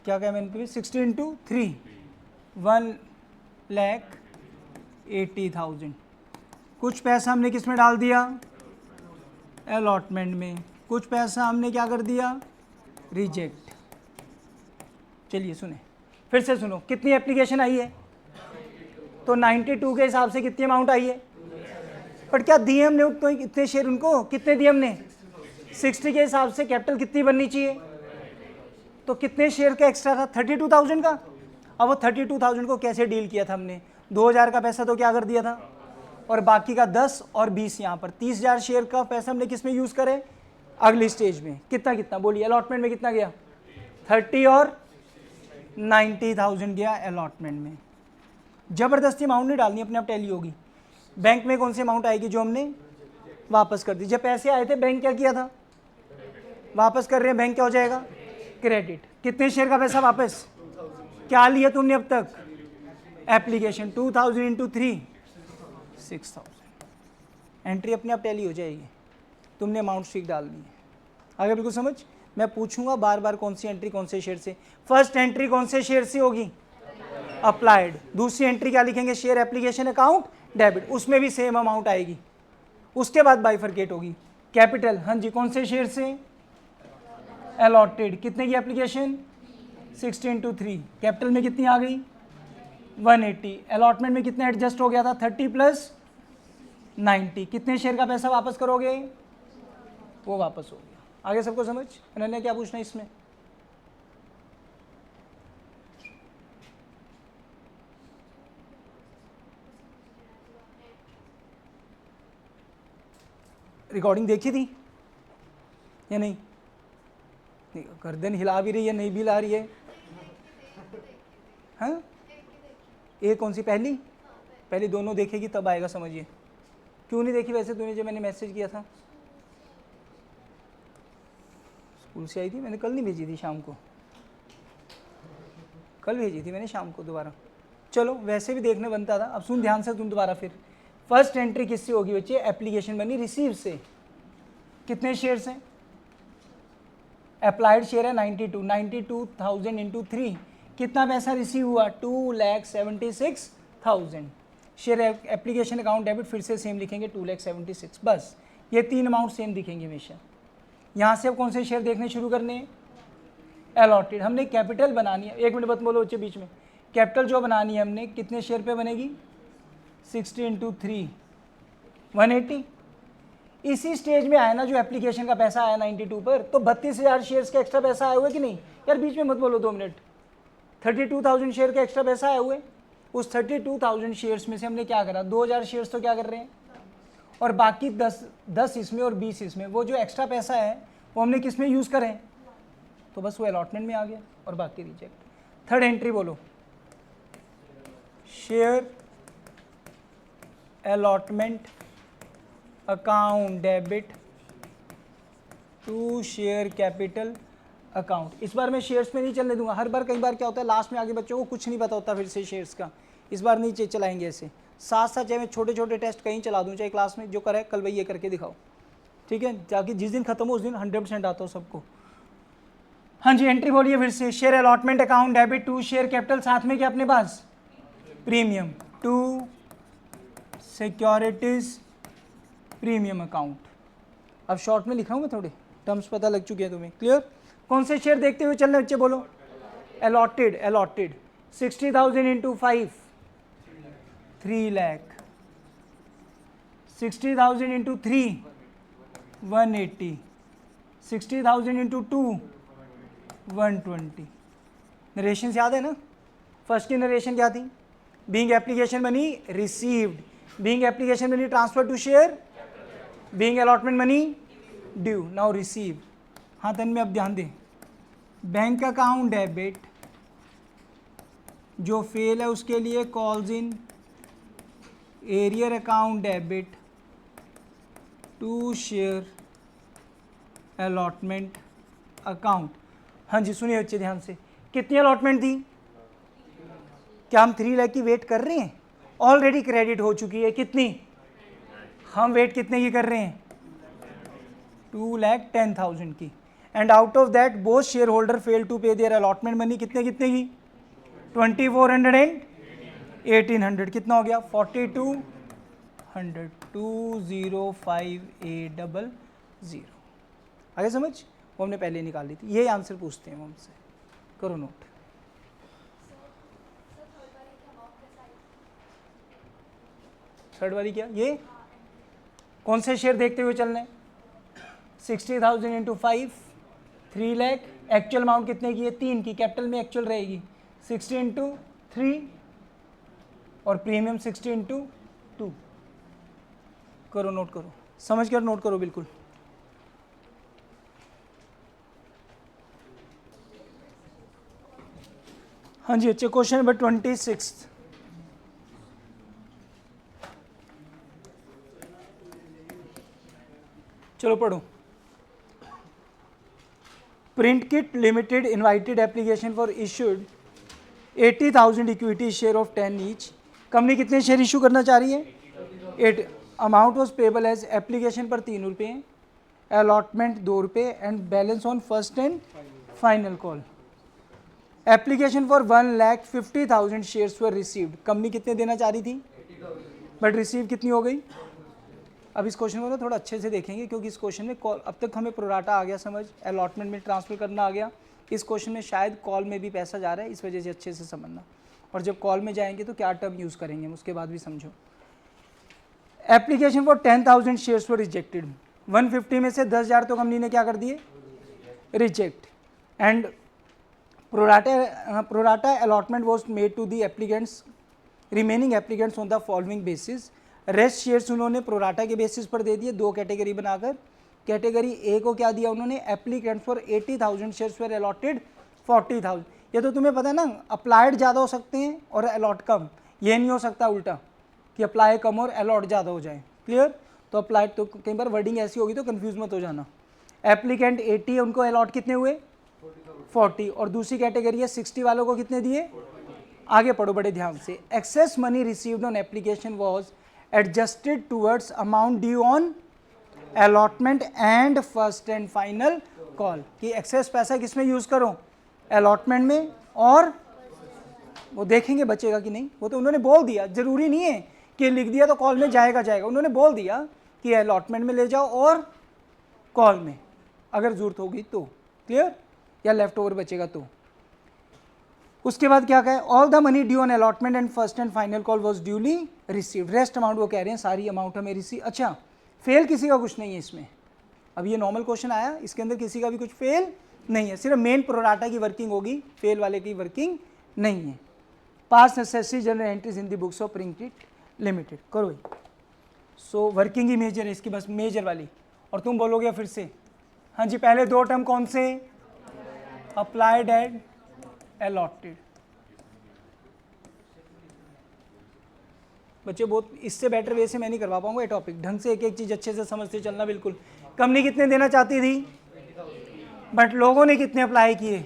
क्या क्या मैंने 60 इंटू 3 1,80,000। कुछ पैसा हमने किस में डाल दिया अलॉटमेंट में, कुछ पैसा हमने क्या कर दिया रिजेक्ट। चलिए सुने फिर से सुनो, कितनी एप्लीकेशन आई है तो 92 के हिसाब से कितनी अमाउंट आई है, पर क्या दिए हमने तो कितने शेयर उनको, कितने दिए हमने 60 के हिसाब से कैपिटल कितनी बननी चाहिए, तो कितने शेयर का एक्स्ट्रा था 32,000 का। अब वो 32,000 को कैसे डील किया था हमने, 2,000 का पैसा तो क्या कर दिया था और बाकी का 10 और 20 यहाँ पर 30,000 शेयर का पैसा हमने किस में यूज़ करे अगली स्टेज में। कितना कितना बोलिए अलॉटमेंट में कितना गया 30 और 90,000 गया अलॉटमेंट में। ज़बरदस्ती अमाउंट नहीं डालनी, अपने आप टैली होगी। बैंक में कौन सी अमाउंट आएगी जो हमने वापस कर दी, जब पैसे आए थे बैंक क्या किया था वापस कर रहे हैं, बैंक क्या हो जाएगा क्रेडिट। कितने शेयर का पैसा वापस, क्या लिया तुमने अब तक एप्लीकेशन 2,000 इंटू 3 6,000। एंट्री अपने आप टैली हो जाएगी, तुमने अमाउंट शीट डालनी है। आगे बिल्कुल समझ। मैं पूछूंगा बार बार कौन सी एंट्री कौन से शेयर से। फर्स्ट एंट्री कौन से शेयर से होगी, अप्लाइड। दूसरी एंट्री क्या लिखेंगे, शेयर एप्लीकेशन अकाउंट डेबिट, उसमें भी सेम अमाउंट आएगी। उसके बाद बाइफरकेट होगी। कैपिटल, हाँ जी, कौन से शेयर से, अलॉटेड। कितने की एप्लीकेशन, 16/3। कैपिटल में कितनी आ गई, 180। अलॉटमेंट में कितने एडजस्ट हो गया था, 30 + 90। कितने शेयर का पैसा वापस करोगे, वो वापस हो गया। आगे सबको समझ। अनन्या क्या पूछना है इसमें, रिकॉर्डिंग देखी थी या नहीं, गर्दन हिला भी रही है, नहीं भी हिला रही है, हाँ। एक कौन सी, पहली, पहली दोनों देखेगी तब आएगा समझिए। क्यों नहीं देखी वैसे तूने, जब मैंने मैसेज किया था स्कूल से आई थी, मैंने कल नहीं भेजी थी शाम को, कल भेजी थी मैंने शाम को दोबारा। चलो वैसे भी देखने बनता था। अब सुन ध्यान से तुम दोबारा फिर। फर्स्ट एंट्री किससे होगी बच्चे, एप्लीकेशन बनी रिसीव से। कितने शेयर्स हैं, अप्लाइड शेयर है 92, 92,000 इंटू 3, कितना पैसा रिसीव हुआ, 2,76,000। शेयर एप्लीकेशन अकाउंट डेबिट फिर से सेम लिखेंगे, 2,76,000। बस ये तीन अमाउंट सेम दिखेंगे हमेशा। यहाँ से अब कौन से शेयर देखने शुरू करने हैं, अलॉटेड। हमने कैपिटल बनानी है, एक मिनट मत बोलो बच्चे बीच में। कैपिटल जो बनानी है हमने, कितने शेयर पे बनेगी, 60 इंटू 3, 180। इसी स्टेज में आया ना जो एप्लीकेशन का पैसा आया 92 पर, तो 32,000 शेयर्स का एक्स्ट्रा पैसा आया हुआ कि नहीं यार, बीच में मत बोलो 2 मिनट। 32,000 शेयर का एक्स्ट्रा पैसा आया हुआ है। उस 32,000 शेयर्स में से हमने क्या करा, 2,000 शेयर्स तो क्या कर रहे हैं, और बाकी 10 इसमें और 20 इसमें। वो जो एक्स्ट्रा पैसा है वो हमने किस में यूज़ करें, तो बस वो अलॉटमेंट में आ गया और बाकी रिजेक्ट। थर्ड एंट्री बोलो, share allotment account debit to share capital account. इस बार मैं शेयर्स में नहीं चलने दूंगा। हर बार कई बार क्या होता है लास्ट में आगे बच्चों को कुछ नहीं पता होता फिर से शेयर्स का। इस बार नहीं चलाएंगे ऐसे, साथ साथ चाहे मैं छोटे छोटे टेस्ट कहीं चला दूँ, चाहे क्लास में जो करे कल भाई ये करके दिखाओ, ठीक है, ताकि जिस दिन खत्म हो उस दिन 100% आता हो सबको। हाँ जी, एंट्री बोलिए फिर से, share allotment account debit to share capital, साथ में क्या अपने पास, premium to securities premium account. अब शॉर्ट में लिखा हूँ मैं, थोड़े टर्म्स पता लग चुके हैं तुम्हें, क्लियर। कौन से शेयर देखते हुए चलने बच्चे बोलो, allotted. Allotted 60,000 into 5, 3 lakh. 60,000 into 3, 180। 60,000 into 2, 120। Narration याद है ना, फर्स्ट की नरेशन क्या थी, being application money received, being application money transfer to share, being allotment money due, now receive. हाँ तन में अब ध्यान दें, बैंक अकाउंट डेबिट जो फेल है उसके लिए calls in arrear account debit to share allotment account. हाँ जी सुनिए बच्चे ध्यान से, कितनी अलॉटमेंट थी, क्या हम 3 लाख की वेट कर रहे हैं, ऑलरेडी क्रेडिट हो चुकी है, कितनी, हम वेट कितने की कर रहे हैं, 2,10,000 की। And out of that both shareholder fail to pay their allotment money, कितने कितने की, 2,400 एंड 1,800, कितना हो गया, 4,200, 205,800। आगे समझ, वो हमने पहले निकाल ली थी। ये आंसर पूछते हैं वो हमसे, करो नोट। थर्ड वाली क्या, ये कौन से शेयर देखते हुए चलने, 60,000 इंटू 5, 3 लाख। एक्चुअल अमाउंट कितने की है, 3 की, कैपिटल में एक्चुअल रहेगी 60 इंटू 3 और प्रीमियम 60 इंटू 2। करो नोट करो, समझ कर नोट करो बिल्कुल। हाँ जी अच्छे, क्वेश्चन नंबर 26। चलो पढ़ो। Print Kit Limited invited application for issued 80,000 equity share of 10 each. Company कितने शेयर इशू करना चाह रही है, 8। Amount was payable as application पर 3 रुपये, अलॉटमेंट 2 रुपये and balance on first and final call. Application for 1,50,000 shares were received. Company कितने देना चाह रही थी, बट रिसीव कितनी हो गई। अब इस क्वेश्चन को ना थोड़ा अच्छे से देखेंगे, क्योंकि इस क्वेश्चन में कॉल, अब तक हमें प्रोराटा आ गया समझ, अलॉटमेंट में ट्रांसफर करना आ गया, इस क्वेश्चन में शायद कॉल में भी पैसा जा रहा है, इस वजह से अच्छे से समझना। और जब कॉल में जाएंगे तो क्या टर्म यूज़ करेंगे हम उसके बाद भी समझो। Application for 10,000 shares were rejected. 150 में से 10,000 तो कंपनी ने क्या कर दिए, reject. And pro rata allotment was made to the applicants, remaining applicants on the following basis. Rest shares उन्होंने प्रोराटा के बेसिस पर दे दिए, 2 कैटेगरी बनाकर। कैटेगरी ए को क्या दिया उन्होंने, applicants for 80,000 shares were allotted 40,000। ये तो तुम्हें पता है ना, अप्लाइड ज़्यादा हो सकते हैं और अलॉट कम, ये नहीं हो सकता उल्टा कि अप्लाई कम और अलॉट ज़्यादा हो जाए। क्लियर। तो अप्लाइड तो कई बार वर्डिंग ऐसी होगी तो कंफ्यूज मत हो जाना। एप्लीकेंट 80 है, उनको अलॉट कितने हुए 40, और दूसरी कैटेगरी है 60 वालों को कितने दिए। आगे पढ़ो बड़े ध्यान से। Excess money received on application was adjusted towards amount due on allotment and first and final call. कि एक्सेस पैसा किस में यूज़ करो, अलॉटमेंट में, और वो देखेंगे बचेगा कि नहीं, वो तो उन्होंने बोल दिया, ज़रूरी नहीं है कि लिख दिया तो कॉल में जाएगा, उन्होंने बोल दिया कि अलॉटमेंट में ले जाओ और कॉल में अगर ज़रूरत होगी तो। क्लियर। या लेफ्ट ओवर बचेगा तो। उसके बाद क्या कहे, all the money due on allotment and first and final call was duly received. Rest amount वो कह रहे हैं सारी अमाउंट हमें रिसीव। अच्छा, फेल किसी का कुछ नहीं है इसमें। अब ये नॉर्मल क्वेश्चन आया, इसके अंदर किसी का भी कुछ फेल नहीं है, सिर्फ मेन प्रोराटा की वर्किंग होगी, फेल वाले की वर्किंग नहीं है। पास necessary general entries in the books of printed limited. करो भाई। सो वर्किंग ही मेजर है इसकी, बस मेजर वाली। और तुम बोलोगे फिर से, हाँ जी, पहले 2 टर्म कौन से, अप्लाइड एंड अलॉटेड। बच्चे बहुत इससे बेटर वे से मैं नहीं करवा पाऊंगा ये टॉपिक, ढंग से एक एक चीज अच्छे से समझते चलना। बिल्कुल। कंपनी कितने देना चाहती थी, बट लोगों ने कितने अप्लाई किए,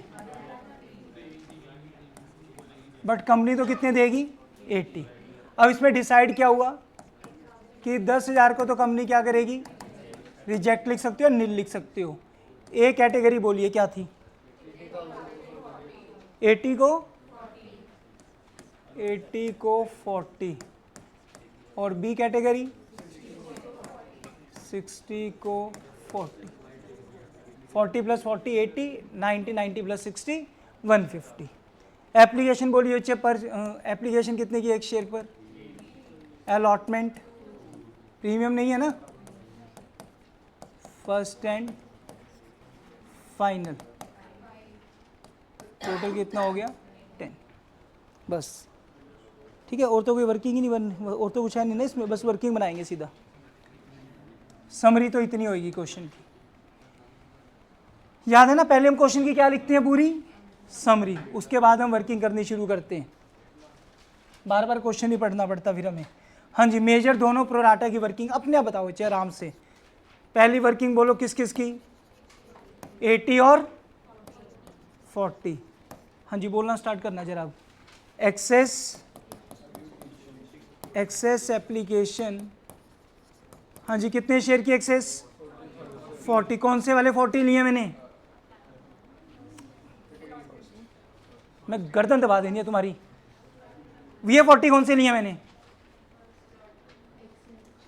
बट कंपनी तो कितने देगी 80। अब इसमें डिसाइड क्या हुआ कि 10,000 को तो कंपनी क्या करेगी, रिजेक्ट लिख सकते हो, नील लिख सकते हो। ए कैटेगरी बोलिए क्या थी, 80 को 40, और बी कैटेगरी 60 को 40, 40 प्लस 40 80, 90, 90 प्लस 60 150। एप्लीकेशन बोलिए बच्चे पर, एप्लीकेशन कितने की एक शेयर पर, अलॉटमेंट प्रीमियम नहीं है ना, फर्स्ट एंड फाइनल, टोटल कितना हो गया 10। बस ठीक है। और तो कोई वर्किंग ही नहीं और तो कुछ है नहीं ना इसमें, बस वर्किंग बनाएंगे सीधा। समरी तो इतनी होगी क्वेश्चन की, याद है ना। पहले हम क्वेश्चन की क्या लिखते हैं, पूरी समरी, उसके बाद हम वर्किंग करनी शुरू करते हैं। बार बार क्वेश्चन ही पढ़ना पड़ता फिर हमें। हाँ जी, मेजर दोनों प्रोराटा की वर्किंग अपने आप बताओ बच्चे आराम से। पहली वर्किंग बोलो किस किस की, 80 और 40। हाँ जी, बोलना स्टार्ट करना जरा। अब एक्सेस एप्लीकेशन, हाँ जी, कितने शेयर की एक्सेस 40। कौन से वाले 40 लिए मैंने, मैं गर्दन दबा देनी है तुम्हारी। ये 40 कौन से लिए मैंने,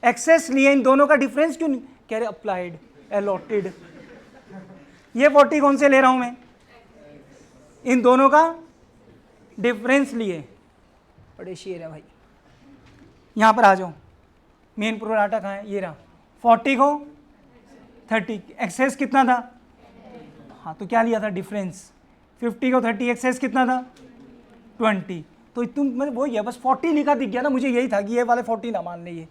एक्सेस लिए। इन दोनों का डिफरेंस क्यों नहीं कह रहे, अप्लाइड अलॉटेड। ये 40 कौन से ले रहा हूं मैं, इन दोनों का डिफरेंस लिए। बड़े शेर है भाई। यहां पर आ जाओ, मेन प्रोराटा कहाँ है, ये रहा। 40 को 30, एक्सेस कितना था, हाँ तो क्या लिया था डिफरेंस। 50 को 30, एक्सेस कितना था 20। तो तुम मतलब वही है, बस 40 लिखा दिख गया ना मुझे, यही था कि ये वाले 40 ना मान लिए।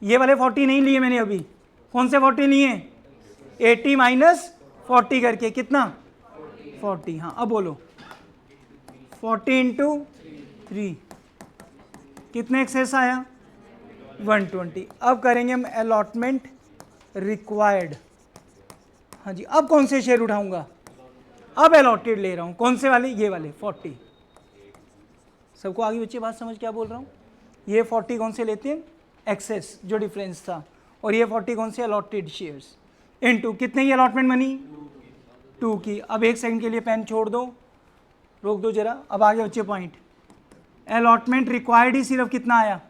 ये वाले 40 नहीं लिए मैंने अभी। कौन से 40 लिए, 80 माइनस 40 करके कितना 40। हाँ अब बोलो, 40 इंटू 3 कितने एक्सेस आया 120। अब करेंगे हम अलॉटमेंट रिक्वायर्ड। हाँ जी, अब कौन से शेयर उठाऊंगा, अब अलॉटेड ले रहा हूं। कौन से वाले, ये वाले 40। सबको आगे बच्चे बात समझ क्या बोल रहा हूं। ये 40 कौन से लेते हैं, एक्सेस जो डिफरेंस था, और ये 40 कौन से अलॉटेड शेयर्स, इनटू कितने की अलॉटमेंट मनी 2 की। अब 1 सेकंड के लिए पेन छोड़ दो, रोक दो जरा, अब आगे बच्चे पॉइंट। अलॉटमेंट रिक्वायर्ड ही सिर्फ कितना आया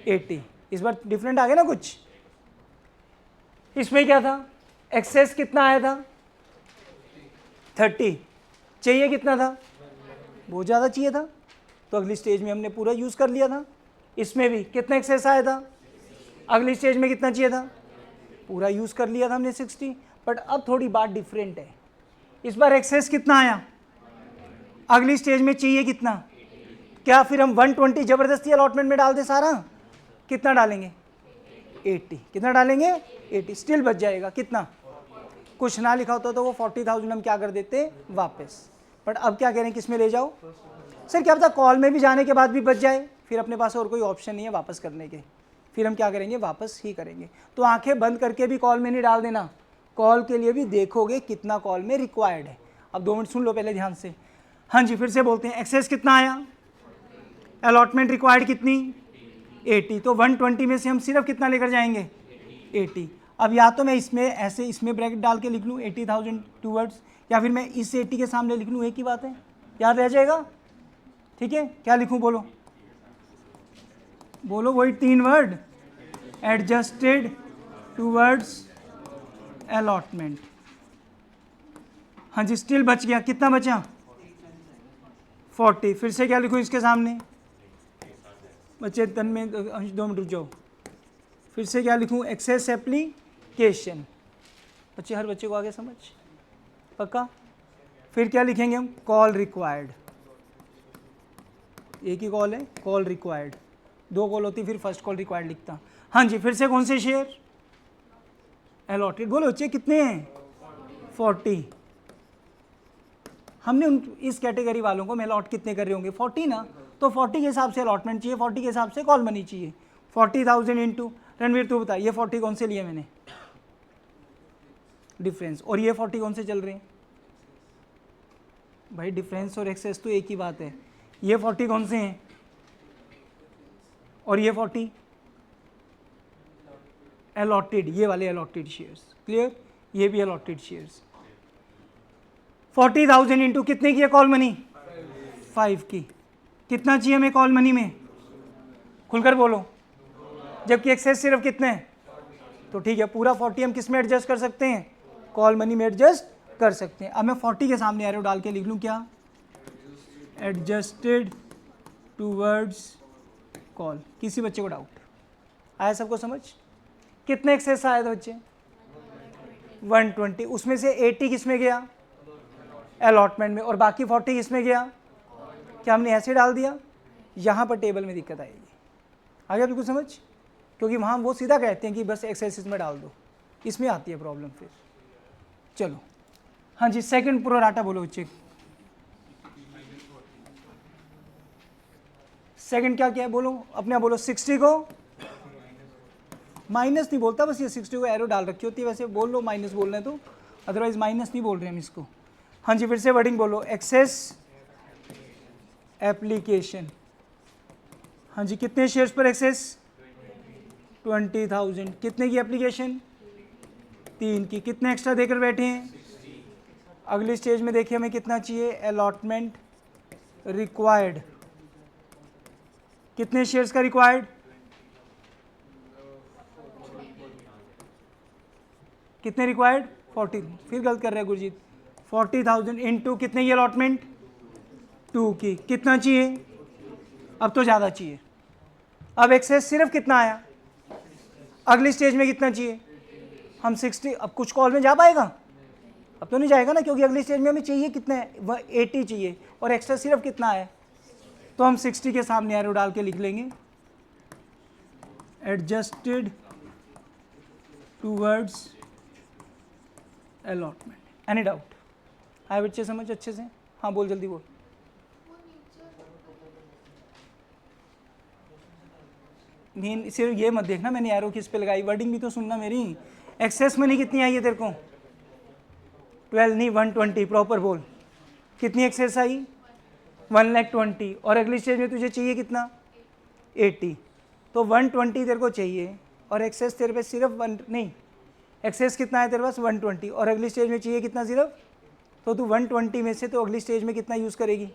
80, इस बार डिफरेंट आ गया ना कुछ। इसमें क्या था, एक्सेस कितना आया था 30, चाहिए कितना था, बहुत ज़्यादा चाहिए था, तो अगली स्टेज में हमने पूरा यूज़ कर लिया था। इसमें भी कितना एक्सेस आया था, अगली स्टेज में कितना चाहिए था, पूरा यूज़ कर लिया था हमने 60। बट अब थोड़ी बात डिफरेंट है, इस बार एक्सेस कितना आया, अगली स्टेज में चाहिए कितना, क्या फिर हम 120 ज़बरदस्ती अलॉटमेंट में डाल दें सारा, कितना डालेंगे 80, कितना डालेंगे 80, स्टिल बच जाएगा कितना, कुछ ना लिखा होता तो वो 40,000 हम क्या कर देते वापस। बट अब क्या कह रहे हैं, किस में ले जाओ सर, क्या पता कॉल में भी जाने के बाद भी बच जाए, फिर अपने पास और कोई ऑप्शन नहीं है वापस करने के, फिर हम क्या करेंगे वापस ही करेंगे। तो आंखें बंद करके भी कॉल में नहीं डाल देना, कॉल के लिए भी देखोगे कितना कॉल में रिक्वायर्ड है। अब 2 मिनट सुन लो पहले ध्यान से। हाँ जी, फिर से बोलते हैं, एक्सेस कितना आया, अलॉटमेंट रिक्वायर्ड कितनी 80, तो 120 में से हम सिर्फ कितना लेकर जाएंगे 80। अब या तो मैं इसमें ऐसे इसमें ब्रैकेट डाल के लिख लूँ 80,000 टूवर्ड्स, या फिर मैं इस 80 के सामने लिख लूँ, एक ही बात है, याद रह जाएगा। ठीक है, क्या लिखूँ बोलो, बोलो वही 3 वर्ड, एडजस्टेड टूवर्ड्स अलॉटमेंट। हाँ जी, स्टिल बच गया, कितना बचा 40, फिर से क्या लिखूँ इसके सामने, बच्चे तन में 2 मिनट रुक जाओ, फिर से क्या लिखूँ, एक्सेस एप्लीकेशन। बच्चे, हर बच्चे को आगे समझ पक्का। फिर क्या लिखेंगे हम, कॉल रिक्वायर्ड, एक ही कॉल है, कॉल रिक्वायर्ड, 2 कॉल होती फिर फर्स्ट कॉल रिक्वायर्ड लिखता। हाँ जी, फिर से कौन से शेयर अलॉटेड, बोलो बच्चे कितने हैं 40। हमने उन इस कैटेगरी वालों को मैं अलॉट कितने कर रहे होंगे 40 ना, तो 40 के हिसाब से अलॉटमेंट चाहिए, 40 के हिसाब से कॉल मनी चाहिए। 40,000 इंटू, रणवीर तू बता, ये 40 कौन से लिए मैंने डिफरेंस, और ये 40 कौन से चल रहे हैं भाई, डिफरेंस और एक्सेस तो एक ही बात है। ये 40 कौन से हैं और ये 40 अलॉटेड, ये वाले अलॉटेड शेयर्स, क्लियर, ये भी अलॉटेड शेयर्स। 40,000 इंटू कितने की है कॉल मनी 5 की, कितना चाहिए हमें कॉल मनी में, खुलकर बोलो, जबकि एक्सेस सिर्फ कितने हैं, तो ठीक है, पूरा 40 हम किस में एडजस्ट कर सकते हैं, कॉल मनी में एडजस्ट कर सकते हैं। अब मैं 40 के सामने एरो डाल के लिख लूँ क्या, एडजस्टेड टूवर्ड्स कॉल। किसी बच्चे को डाउट आया, सबको समझ, कितने एक्सेस आया था बच्चे 120, उसमें से 80 किस में गया अलॉटमेंट में, और बाकी 40 किस में गया, क्या हमने ऐसे डाल दिया, यहाँ पर टेबल में दिक्कत आएगी, आ गया बिल्कुल समझ, क्योंकि वहाँ वो सीधा कहते हैं कि बस एक्सेस इसमें डाल दो, इसमें आती है प्रॉब्लम फिर। चलो हाँ जी, सेकंड प्रोराटा बोलो बच्चे, सेकंड क्या क्या है बोलो, अपने आप बोलो, 60 को माइनस नहीं बोलता, बस ये 60 को एरो डाल रखी होती है, वैसे बोल लो माइनस बोलना है तो, अदरवाइज माइनस नहीं बोल रहे हम इसको। हाँ जी, फिर से वर्डिंग बोलो, एक्सेस एप्लीकेशन। हाँ जी, कितने शेयर्स पर एक्सेस 20,000, कितने की एप्लीकेशन 3 की, कितने एक्स्ट्रा देकर बैठे हैं, अगली स्टेज में देखिए हमें कितना चाहिए, अलॉटमेंट रिक्वायर्ड, कितने शेयर्स का रिक्वायर्ड, कितने रिक्वायर्ड 40, फिर गलत कर रहे हैं गुरजीत, 40,000 इंटू कितने की अलॉटमेंट 2 की, कितना चाहिए, अब तो ज़्यादा चाहिए, अब एक्सेस सिर्फ कितना आया, अगली स्टेज में कितना चाहिए, हम 60, अब कुछ कॉल में जा पाएगा, अब तो नहीं जाएगा ना, क्योंकि अगली स्टेज में हमें चाहिए कितना है 80 चाहिए, और एक्स्ट्रा सिर्फ कितना है, तो हम 60 के सामने एरो डाल के लिख लेंगे, adjusted towards allotment. Any doubt आए बच्चे, समझ अच्छे से, हाँ बोल जल्दी बोल, नहीं सिर्फ ये मत देखना मैंने एरो किस पे लगाई, वर्डिंग भी तो सुनना मेरी। एक्सेस मनी कितनी आई है तेरे को 12 नहीं 120, प्रॉपर बोल, कितनी एक्सेस आई 1,20,000, और अगली स्टेज में तुझे चाहिए कितना 80, तो 120 तेरे को चाहिए और एक्सेस तेरे पे सिर्फ 1 नहीं, एक्सेस कितना है तेरे पास 120 और अगली स्टेज में चाहिए कितना सिर्फ, तो तू 120 में से तो अगली स्टेज में कितना यूज़ करेगी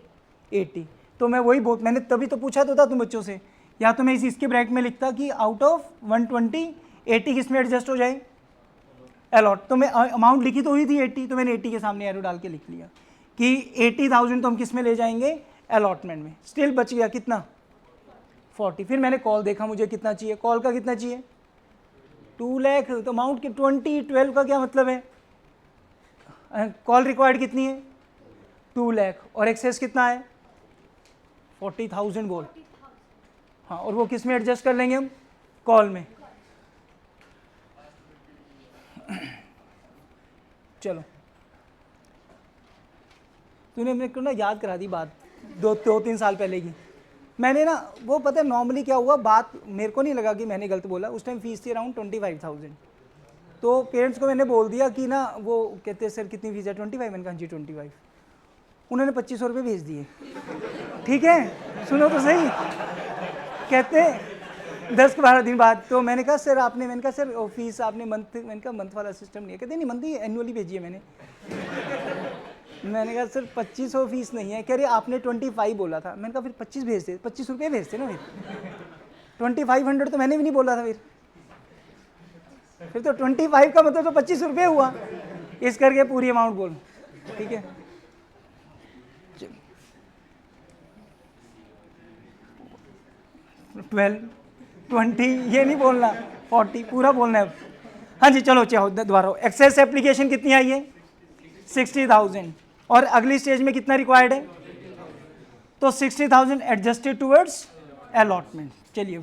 80। तो मैं वही बहुत, मैंने तभी तो पूछा तो था तुम बच्चों से, या तो मैं इसके ब्रैकेट में लिखता कि आउट ऑफ 120 80 किस में एडजस्ट हो जाए अलॉट, तो मैं अमाउंट लिखी तो हुई थी 80, तो मैंने 80 के सामने एरो डाल के लिख लिया कि 80,000 तो हम किस में ले जाएंगे अलॉटमेंट में। स्टिल बच गया कितना 40। फिर मैंने कॉल देखा मुझे कितना चाहिए, कॉल का कितना चाहिए 2 लाख, तो अमाउंट की 12 का क्या मतलब है, कॉल रिक्वायर्ड कितनी है 2 लाख और एक्सेस कितना है 40,000 बोल, हाँ, और वो किस में एडजस्ट कर लेंगे हम कॉल में। चलो तूने मेरे को ना याद करा दी बात 2-3 साल पहले की, मैंने ना वो पता है नॉर्मली क्या हुआ, बात मेरे को नहीं लगा कि मैंने गलत बोला, उस टाइम फीस थी अराउंड 25,000, तो पेरेंट्स को मैंने बोल दिया कि ना, वो कहते सर कितनी फीस है 25, मैंने कहा जी 25, उन्होंने 2500 रुपये भेज दिए। ठीक है सुनो तो सही, कहते 10-12 दिन बाद, तो मैंने कहा सर आपने, मैंने कहा सर फीस आपने मंथ, मैंने कहा मंथ वाला सिस्टम नहीं है, कहते नहीं मंथली एनुअली भेजी है मैंने कहा सर 2500 फीस नहीं है, कह रहे आपने 25 बोला था, मैंने कहा फिर 25 भेज दे, 25 रुपये भेजते ना, फिर 2500 तो मैंने भी नहीं बोला था, फिर तो 25 का मतलब तो 25 रुपये हुआ, इस करके पूरी अमाउंट बोल। ठीक है 12 20 ये नहीं बोलना, 40 पूरा बोलना है। हाँ जी चलो चाहो दोबारा, एक्सेस एप्लीकेशन कितनी आई है 60,000 और अगली स्टेज में कितना रिक्वायर्ड है, तो 60,000 एडजस्टेड टूवर्ड्स अलॉटमेंट। चलिए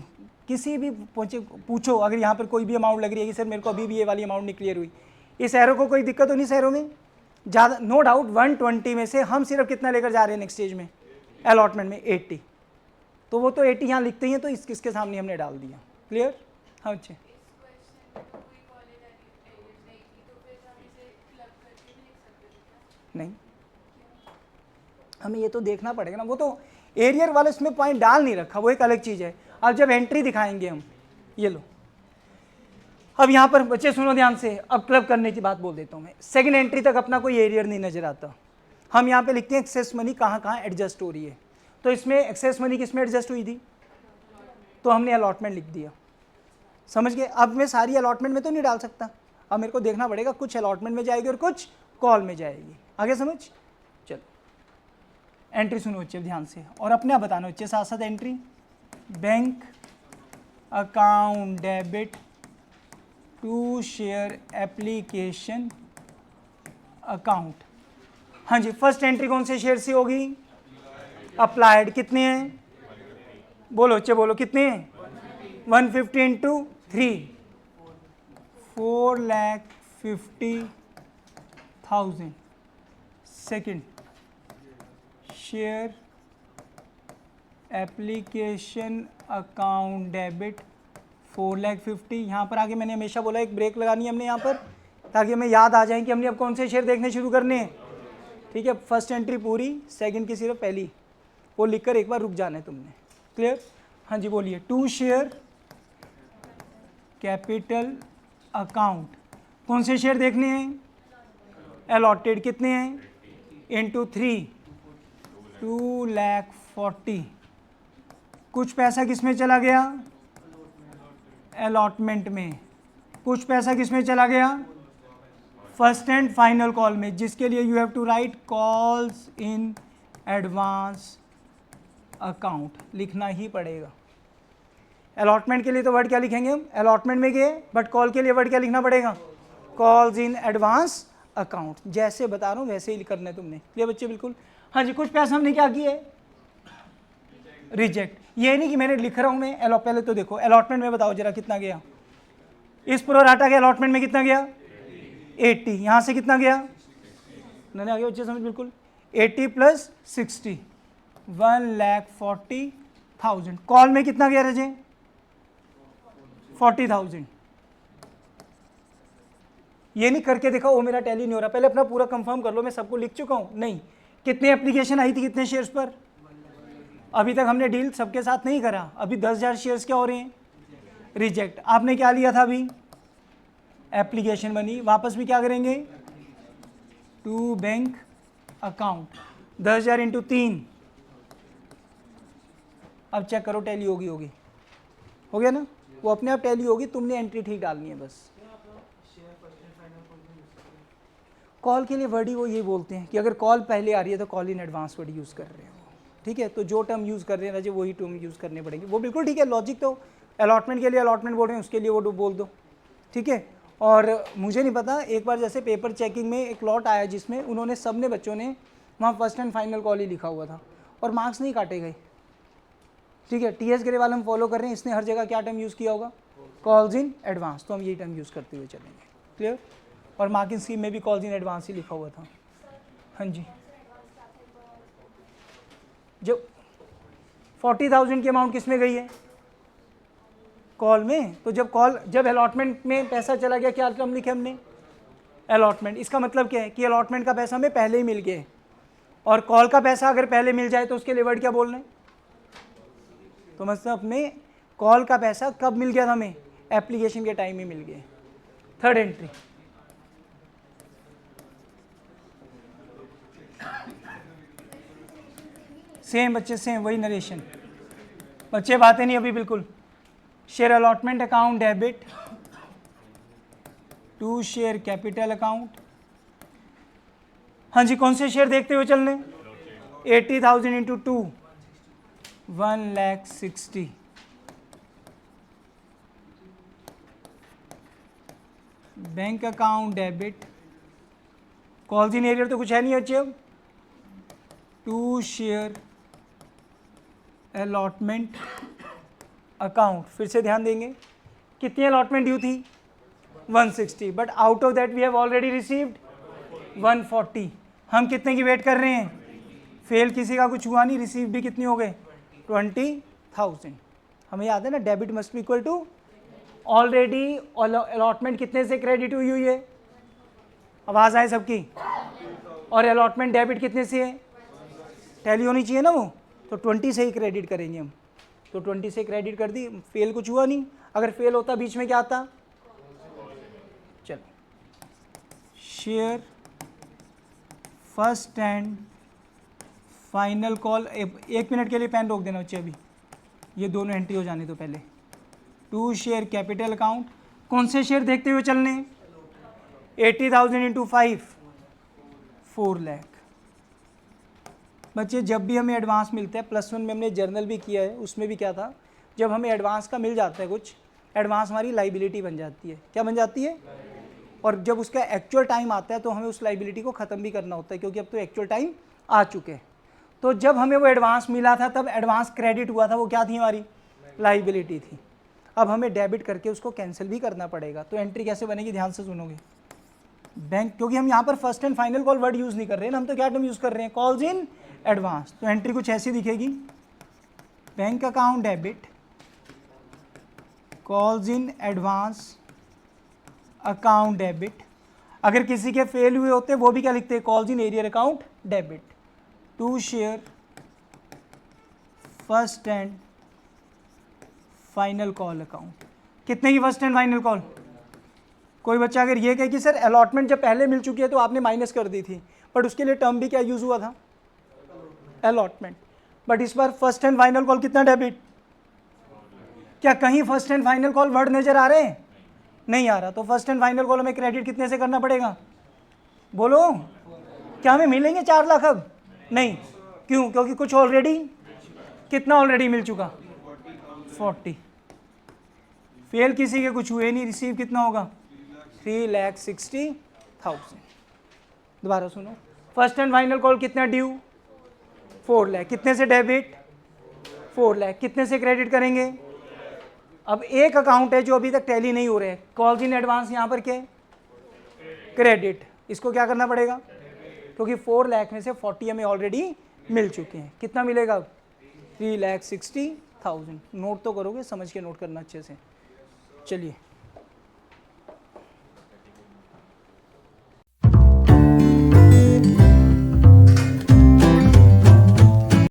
किसी भी पूछो, अगर यहाँ पर कोई भी अमाउंट लग रही है कि सर मेरे को अभी भी ये वाली अमाउंट नहीं क्लियर हुई, इस एरो को कोई दिक्कत तो नहीं, इस एरो में ज़्यादा नो डाउट 120 में से हम सिर्फ कितना लेकर जा रहे हैं नेक्स्ट स्टेज में अलॉटमेंट में 80, तो वो तो 80 यहाँ लिखते ही हैं, तो इसके सामने हमने डाल दिया। क्लियर? हाँ अच्छे नहीं, हमें ये तो देखना पड़ेगा ना, वो तो एरियर वाले इसमें पॉइंट डाल नहीं रखा, वो एक अलग चीज़ है। अब जब एंट्री दिखाएंगे हम, ये लो अब यहाँ पर बच्चे सुनो ध्यान से, अब क्लब करने की बात बोल देता हूँ मैं, सेकंड एंट्री तक अपना कोई एरियर नहीं नजर आता, हम यहाँ पे लिखते हैं एक्सेस मनी कहाँ कहाँ एडजस्ट हो रही है, तो इसमें एक्सेस मनी किस में एडजस्ट हुई थी, तो हमने अलॉटमेंट लिख दिया, समझ गए। अब मैं सारी अलॉटमेंट में तो नहीं डाल सकता, अब मेरे को देखना पड़ेगा, कुछ अलॉटमेंट में जाएगी और कुछ कॉल में जाएगी, आगे समझ। चलो एंट्री सुनो बच्चे ध्यान से, और अपने आप बताना बच्चे साथ साथ entry, bank account debit to share application account. हाँ जी फर्स्ट एंट्री कौन से शेयर से होगी, अप्लाइड, कितने हैं बोलो बच्चे बोलो कितने हैं, 150 into 3 4,50,000। Second share application account debit 4,50,000। यहाँ पर आगे मैंने हमेशा बोला एक ब्रेक लगानी है हमने यहाँ पर, ताकि हमें याद आ जाए कि हमने अब कौन से शेयर देखने शुरू करने हैं। ठीक है फर्स्ट एंट्री पूरी, सेकंड की सिर्फ पहली, वो लिखकर एक बार रुक जाना है तुमने। क्लियर? हाँ जी बोलिए। टू शेयर कैपिटल अकाउंट, कौन से शेयर देखने हैं, अलॉटेड, कितने हैं इंटू 3 2,40,000। कुछ पैसा किस में चला गया, अलॉटमेंट में, कुछ पैसा किस में चला गया, फर्स्ट एंड फाइनल कॉल में, जिसके लिए you have to write calls in advance account, लिखना ही पड़ेगा। अलॉटमेंट के लिए तो वर्ड क्या लिखेंगे हम, अलॉटमेंट में गए, बट कॉल के लिए वर्ड क्या लिखना पड़ेगा, कॉल्स इन एडवांस अकाउंट। जैसे बता रहा हूँ वैसे ही करना है तुमने। ये बच्चे बिल्कुल। हाँ जी कुछ पैसा हमने क्या किया है, रिजेक्ट। ये नहीं कि मैंने लिख रहा हूँ मैं, पहले तो देखो अलॉटमेंट में बताओ जरा कितना गया, इस प्रोराटा के अलॉटमेंट में कितना गया 80, यहाँ से कितना गया, मैंने आगे बच्चे समझ बिल्कुल, 80 प्लस 60 1,40,000। कॉल में कितना गया रजे 40,000। ये नहीं करके देखा वो मेरा टैली नहीं हो रहा, पहले अपना पूरा कंफर्म कर लो, मैं सबको लिख चुका हूँ नहीं। कितने एप्लीकेशन आई थी कितने शेयर्स पर, अभी तक हमने डील सबके साथ नहीं करा, अभी 10,000 शेयर्स क्या हो रहे हैं रिजेक्ट। आपने क्या लिया था अभी, एप्लीकेशन बनी, वापस भी क्या करेंगे, टू बैंक अकाउंट 10,000 इंटू 3। अब चेक करो टैली होगी, हो गया ना, वो अपने आप टैली होगी, तुमने एंट्री ठीक डालनी है बस। कॉल के लिए वर्ड ही वो ये बोलते हैं कि अगर कॉल पहले आ रही है तो call in advance word use कर रहे हो, ठीक है। तो जो टर्म यूज़ कर रहे हैं राजे वही टर्म यूज़ करने पड़ेंगे, वो बिल्कुल ठीक है। लॉजिक तो अलॉटमेंट के लिए अलॉटमेंट बोल रहे हैं, उसके लिए वो बोल दो, ठीक है। और मुझे नहीं पता, एक बार जैसे पेपर चेकिंग में एक लॉट आया जिसमें उन्होंने सब ने बच्चों ने वहाँ फर्स्ट एंड फाइनल कॉल ही लिखा हुआ था और मार्क्स नहीं काटे गए, ठीक है। टीएस ग्रेवाल हम फॉलो कर रहे हैं, इसने हर जगह क्या टर्म यूज़ किया होगा, कॉल्स इन एडवांस, तो हम यही टर्म यूज़ करते हुए चलेंगे, क्लियर। और मार्किंग स्कीम में भी कॉल्स इन एडवांस ही लिखा हुआ था। हाँ जी, जब 40,000 की अमाउंट किस में गई है, कॉल में। तो जब अलॉटमेंट में पैसा चला गया, क्या टर्म लिखे हमने, अलॉटमेंट। इसका मतलब क्या है कि अलॉटमेंट का पैसा हमें पहले ही मिल गया है, और कॉल का पैसा अगर पहले मिल जाए तो उसके लिए वर्ड क्या बोल रहे हैं, तो मतलब अपने कॉल का पैसा कब मिल गया था हमें, एप्लीकेशन के टाइम में मिल गया। थर्ड एंट्री, सेम बच्चे सेम वही नरेशन, बच्चे बातें नहीं अभी बिल्कुल। Share allotment account debit to share capital account. हाँ जी, कौन से शेयर देखते हुए चलने, 80,000 into 2 1,60,000। Bank account debit, calls in arrear तो कुछ है नहीं अच्छे। अब टू शेयर अलॉटमेंट अकाउंट, फिर से ध्यान देंगे कितनी अलॉटमेंट ड्यू थी 160, but out of that we have already received 140। हम कितने की वेट कर रहे हैं, फेल किसी का कुछ हुआ नहीं, रिसीव भी कितनी हो गए 20,000। हमें याद है ना, debit must be equal to already allotment कितने से क्रेडिट हुई है, आवाज़ आए सबकी, और अलॉटमेंट डेबिट कितने से है, टैली होनी चाहिए ना वो, तो 20 से ही क्रेडिट करेंगे हम। तो 20 से क्रेडिट कर दी, फेल कुछ हुआ नहीं, अगर फेल होता बीच में क्या आता, चलो share first and final call. 1 minute के लिए पेन रोक देना बच्चे, अभी ये दोनों एंट्री हो जाने तो पहले। टू शेयर कैपिटल अकाउंट, कौन से शेयर देखते हुए चलने, 80,000 इंटू 5 4 लाख। बच्चे जब भी हमें एडवांस मिलता है, +1 में हमने जर्नल भी किया है, उसमें भी क्या था, जब हमें एडवांस का मिल जाता है कुछ, एडवांस हमारी लाइबिलिटी बन जाती है, क्या बन जाती है, और जब उसका एक्चुअल टाइम आता है तो हमें उस लाइबिलिटी को ख़त्म भी करना होता है, क्योंकि अब तो एक्चुअल टाइम आ चुके हैं। तो जब हमें वो एडवांस मिला था तब एडवांस क्रेडिट हुआ था, वो क्या थी, हमारी लाइबिलिटी थी। अब हमें डेबिट करके उसको कैंसिल भी करना पड़ेगा। तो एंट्री कैसे बनेगी, ध्यान से सुनोगे। बैंक, क्योंकि हम यहाँ पर first and final call word use नहीं कर रहे हैं ना, हम तो क्या टर्म यूज़ कर रहे हैं, कॉल्स इन एडवांस। तो एंट्री कुछ ऐसी दिखेगी, bank account debit calls in advance account debit. अगर किसी के फेल हुए होते वो भी क्या लिखते हैं, calls in arrear account debit to share first and final call account. कितने की फर्स्ट एंड फाइनल कॉल, कोई बच्चा अगर ये कहे कि सर अलॉटमेंट जब पहले मिल चुकी है तो आपने माइनस कर दी थी, बट उसके लिए टर्म भी क्या यूज़ हुआ था, अलॉटमेंट। बट इस बार फर्स्ट एंड फाइनल कॉल कितना डेबिट, क्या कहीं first and final call word नजर आ रहे हैं, नहीं आ रहा। तो फर्स्ट एंड फाइनल कॉल हमें क्रेडिट कितने से करना पड़ेगा, बोलो, क्या हमें मिलेंगे 4 लाख अब, नहीं, क्यों, क्योंकि कुछ ऑलरेडी, कितना ऑलरेडी मिल चुका 40। फेल किसी के कुछ हुए नहीं, रिसीव कितना होगा 3,60,000। दोबारा सुनो, फर्स्ट एंड फाइनल कॉल कितना ड्यू 4 लाख, कितने से डेबिट 4 लाख, कितने से क्रेडिट करेंगे। अब एक अकाउंट है जो अभी तक टैली नहीं हो रहे हैं, कॉल्स इन एडवांस, यहाँ पर क्या है, क्रेडिट। इसको क्या करना पड़ेगा, क्योंकि 4 लाख में से 40 हमें ऑलरेडी मिल चुके हैं। कितना मिलेगा अब 3,60,000। नोट तो करोगे, समझ के नोट करना अच्छे से। चलिए